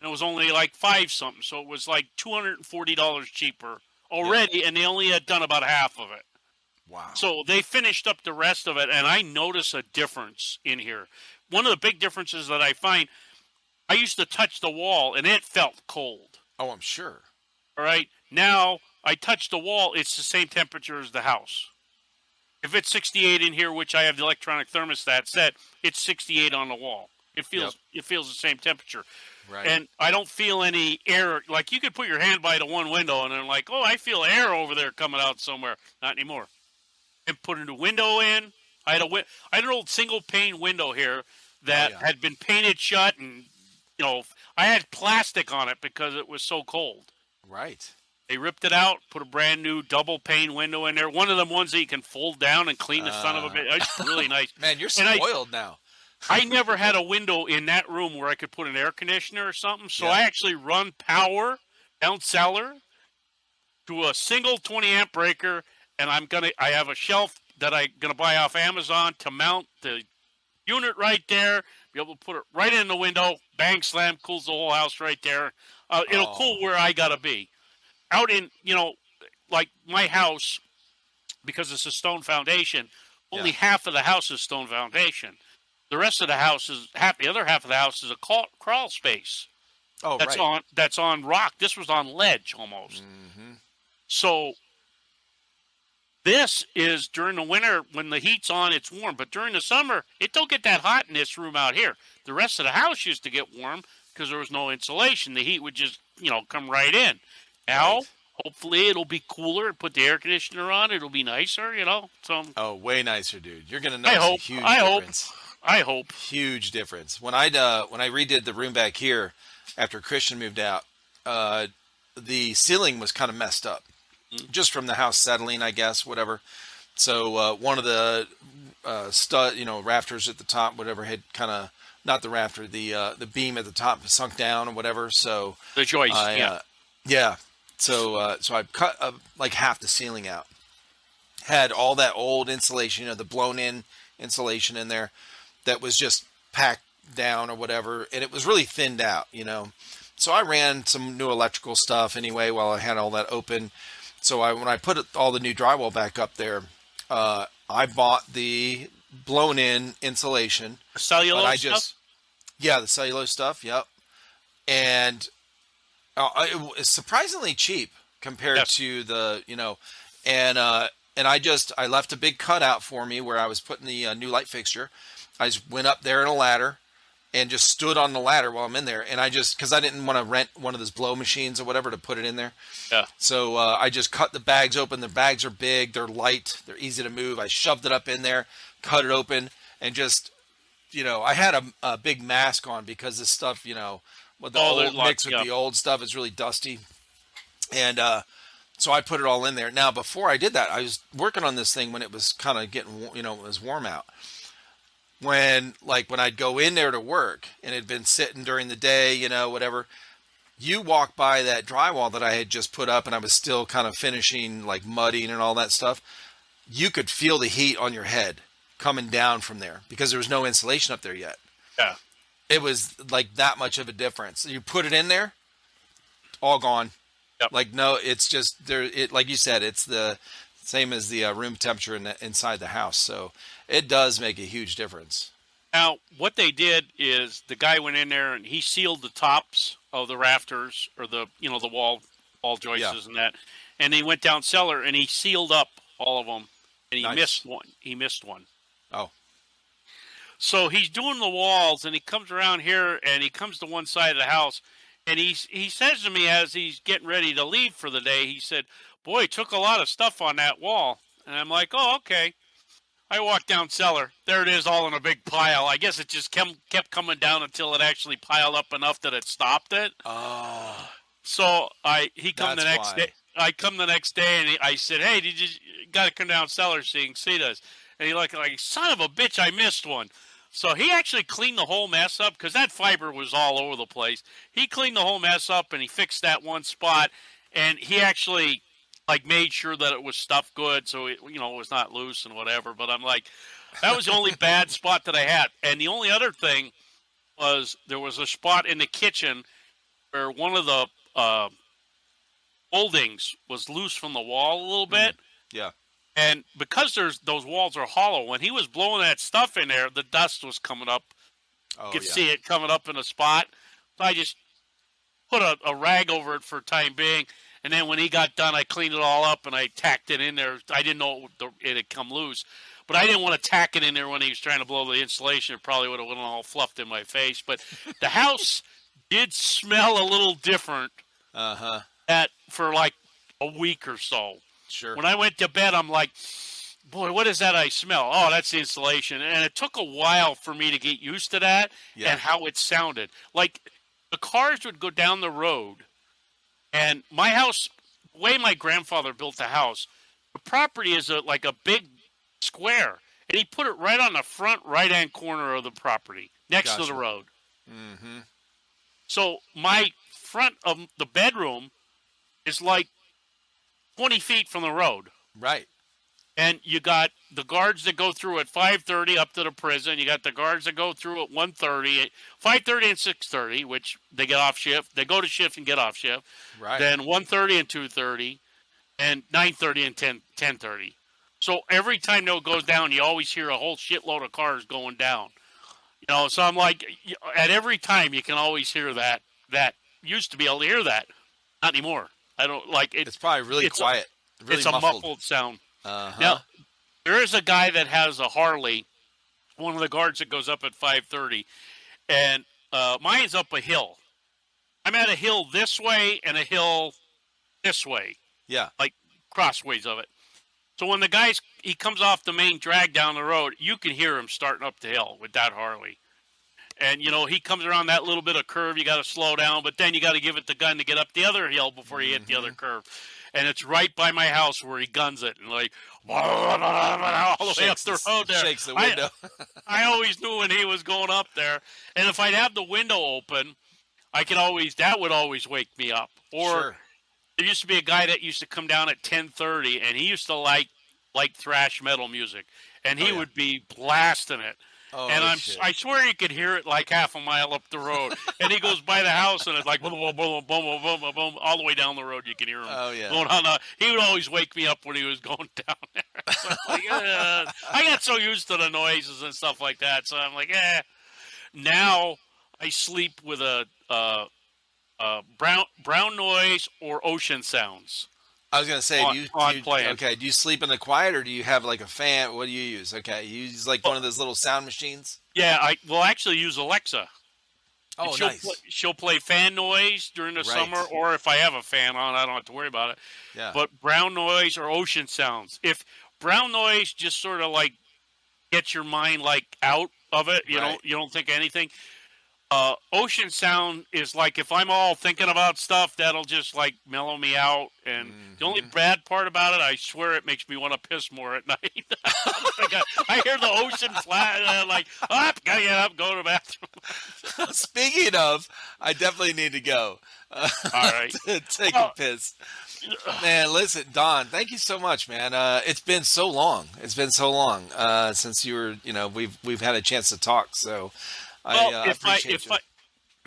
and it was only like $5 something. So it was like $240 cheaper already, and they only had done about half of it. Wow. So they finished up the rest of it, and I notice a difference in here. One of the big differences that I find, I used to touch the wall, and it felt cold. Oh, I'm sure. All right? Now, I touch the wall, it's the same temperature as the house. If it's 68 in here, which I have the electronic thermostat set, it's 68 on the wall. It feels the same temperature. Right. And I don't feel any air. Like, you could put your hand by the one window, and I'm like, oh, I feel air over there coming out somewhere. Not anymore. And put a new window in. I had an old single pane window here that had been painted shut, and I had plastic on it because it was so cold. Right. They ripped it out, put a brand new double pane window in there. One of them ones that you can fold down and clean the son of a bit. It's really nice. Man, you're spoiled now. I never had a window in that room where I could put an air conditioner or something. So I actually run power down cellar to a single 20-amp breaker, and I have a shelf that I'm gonna buy off Amazon to mount the unit right there. Be able to put it right in the window. Bang, slam, cools the whole house right there. It'll cool where I gotta be. Out in like my house, because it's a stone foundation, only half of the house is stone foundation. The rest of the house is the other half of the house is a crawl space. Oh, That's on rock. This was on ledge almost. Mm-hmm. So this is during the winter when the heat's on, it's warm. But during the summer, it don't get that hot in this room out here. The rest of the house used to get warm because there was no insulation. The heat would just come right in. Now, hopefully, it'll be cooler. Put the air conditioner on. It'll be nicer. So. Way nicer, dude. You're gonna notice a huge difference. I hope. Huge difference. When I redid the room back here after Christian moved out, the ceiling was kind of messed up, just from the house settling, I guess, whatever. So one of the rafters at the top, whatever, had kind of not the rafter, the beam at the top sunk down or whatever. So the joist, So I cut like half the ceiling out. Had all that old insulation, the blown-in insulation in there that was just packed down or whatever, and it was really thinned out, So I ran some new electrical stuff anyway while I had all that open. So when I put all the new drywall back up there, I bought the blown-in insulation. The cellulose stuff? Yeah, the cellulose stuff, yep. And it was surprisingly cheap compared to the, and I left a big cutout for me where I was putting the new light fixture. I just went up there in a ladder and just stood on the ladder while I'm in there. And because I didn't want to rent one of those blow machines or whatever to put it in there. Yeah. So I just cut the bags open. The bags are big. They're light. They're easy to move. I shoved it up in there, cut it open, and just, I had a big mask on because this stuff, with the old mix with the old stuff is really dusty. And so I put it all in there. Now, before I did that, I was working on this thing when it was kind of getting, it was warm out. When I'd go in there to work and it had been sitting during the day, whatever, you walk by that drywall that I had just put up and I was still kind of finishing, mudding and all that stuff. You could feel the heat on your head coming down from there because there was no insulation up there yet. Yeah. It was like that much of a difference. You put it in there, all gone. Yep. Like, no, it's just there. It, like you said, it's the same as the room temperature inside the house. So it does make a huge difference. Now, what they did is the guy went in there and he sealed the tops of the rafters or the wall Yeah. joists and that, and he went down cellar and he sealed up all of them, and he Nice. missed one. He missed one. Oh. So he's doing the walls, and he comes around here, and he comes to one side of the house, and he says to me as he's getting ready to leave for the day, he said, "Boy, took a lot of stuff on that wall." And I'm like, "Oh, okay." I walked down cellar. There it is, all in a big pile. I guess it just kept coming down until it actually piled up enough that it stopped it. Oh. So he come the That's next why. day. I come the next day, and I said, "Hey, did you got to come down cellar so you can see this?" And he like, "Son of a bitch, I missed one." So he actually cleaned the whole mess up because that fiber was all over the place. He cleaned the whole mess up, and he fixed that one spot, and he actually like made sure that it was stuffed good, so it was not loose and whatever. But I'm like, that was the only bad spot that I had. And the only other thing was there was a spot in the kitchen where one of the moldings was loose from the wall a little bit. Yeah. And because those walls are hollow, when he was blowing that stuff in there, the dust was coming up. Oh, You could yeah. see it coming up in a spot. So I just put a rag over it for time being. And then when he got done, I cleaned it all up and I tacked it in there. I didn't know it had come loose. But I didn't want to tack it in there when he was trying to blow the insulation. It probably would have went all fluffed in my face. But the house did smell a little different for like a week or so. Sure. When I went to bed, I'm like, boy, what is that I smell? Oh, that's the insulation. And it took a while for me to get used to that and how it sounded. Like the cars would go down the road, and my house, the way my grandfather built the house, the property is like a big square. And he put it right on the front right-hand corner of the property, next to the road. Mm-hmm. So my front of the bedroom is like 20 feet from the road. Right. And you got the guards that go through at 5:30 up to the prison. You got the guards that go through at 1:30, 5:30 and 6:30, which they get off shift. They go to shift and get off shift. Right. Then 1:30 and 2:30, and 9:30 and 10:30. So every time that goes down, you always hear a whole shitload of cars going down. So I'm like, at every time you can always hear that. That used to be able to hear that, not anymore. I don't like it. It's probably really quiet. Really It's a muffled sound. Uh-huh. Now, there is a guy that has a Harley, one of the guards that goes up at 5:30, and mine's up a hill. I'm at a hill this way and a hill this way. Yeah. Like crossways of it. So when he comes off the main drag down the road, you can hear him starting up the hill with that Harley. And, he comes around that little bit of curve. You got to slow down, but then you got to give it the gun to get up the other hill before you hit the other curve. And it's right by my house where he guns it. And like, all the way up the road there. Shakes the window. I always knew when he was going up there. And if I'd have the window open, that would always wake me up. Or Sure. there used to be a guy that used to come down at 10:30, and he used to like thrash metal music. And he would be blasting it. Oh, And shit. I swear you could hear it like half a mile up the road. And he goes by the house, and it's like boom, boom, boom, boom, boom, boom, boom, boom, all the way down the road. You can hear him going on. He would always wake me up when he was going down there. So I got so used to the noises and stuff like that. So I'm like, Now I sleep with a brown noise or ocean sounds. I was gonna say, do you sleep in the quiet, or do you have like a fan? What do you use? Okay, you use like one of those little sound machines. Yeah, I will actually use Alexa. Oh, nice. She'll play fan noise during the summer, or if I have a fan on, I don't have to worry about it. Yeah. But brown noise or ocean sounds. If brown noise just sort of like gets your mind like out of it, you don't think anything. Ocean sound is like if I'm all thinking about stuff, that'll just like mellow me out. And the only bad part about it, I swear, it makes me want to piss more at night. I hear the ocean flat, and I'm like, gotta get up, go to the bathroom. Speaking of, I definitely need to go. All right, to take a piss. Man, listen, Don, thank you so much, man. It's been so long. It's been so long since you were, we've had a chance to talk. So. Well, I appreciate you.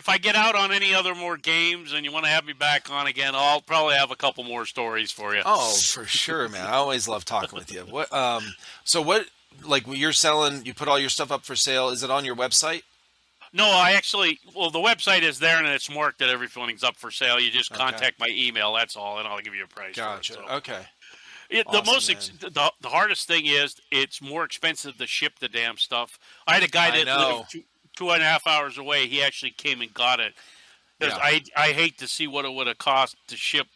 if I get out on any other more games and you want to have me back on again, I'll probably have a couple more stories for you. Oh, for sure, man. I always love talking with you. What, like when you're selling, you put all your stuff up for sale. Is it on your website? No, the website is there and it's marked that everything's up for sale. You just contact my email. That's all. And I'll give you a price. Gotcha. For it, so. Okay. The hardest thing is it's more expensive to ship the damn stuff. I had a guy that lived 2.5 hours away. He actually came and got it. Because I hate to see what it would have cost to ship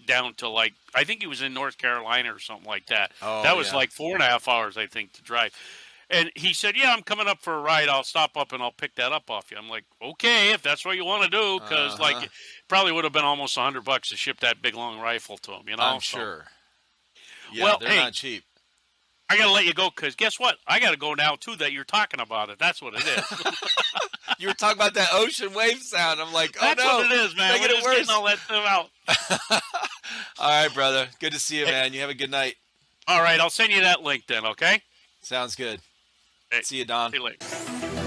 down to I think he was in North Carolina or something like that. Oh, that was 4.5 hours, I think, to drive. And he said, "Yeah, I'm coming up for a ride. I'll stop up and I'll pick that up off you." I'm like, "Okay, if that's what you want to do," because it probably would have been almost $100 to ship that big long rifle to him. I'm sure. Yeah, well, they're not cheap. I got to let you go because guess what? I got to go now, too, that you're talking about it. That's what it is. You were talking about that ocean wave sound. I'm like, oh, That's what it is, man. Make it worse. I'll let them out. All right, brother. Good to see you, man. You have a good night. All right. I'll send you that link then, okay? Sounds good. Hey, see you, Don. See you later.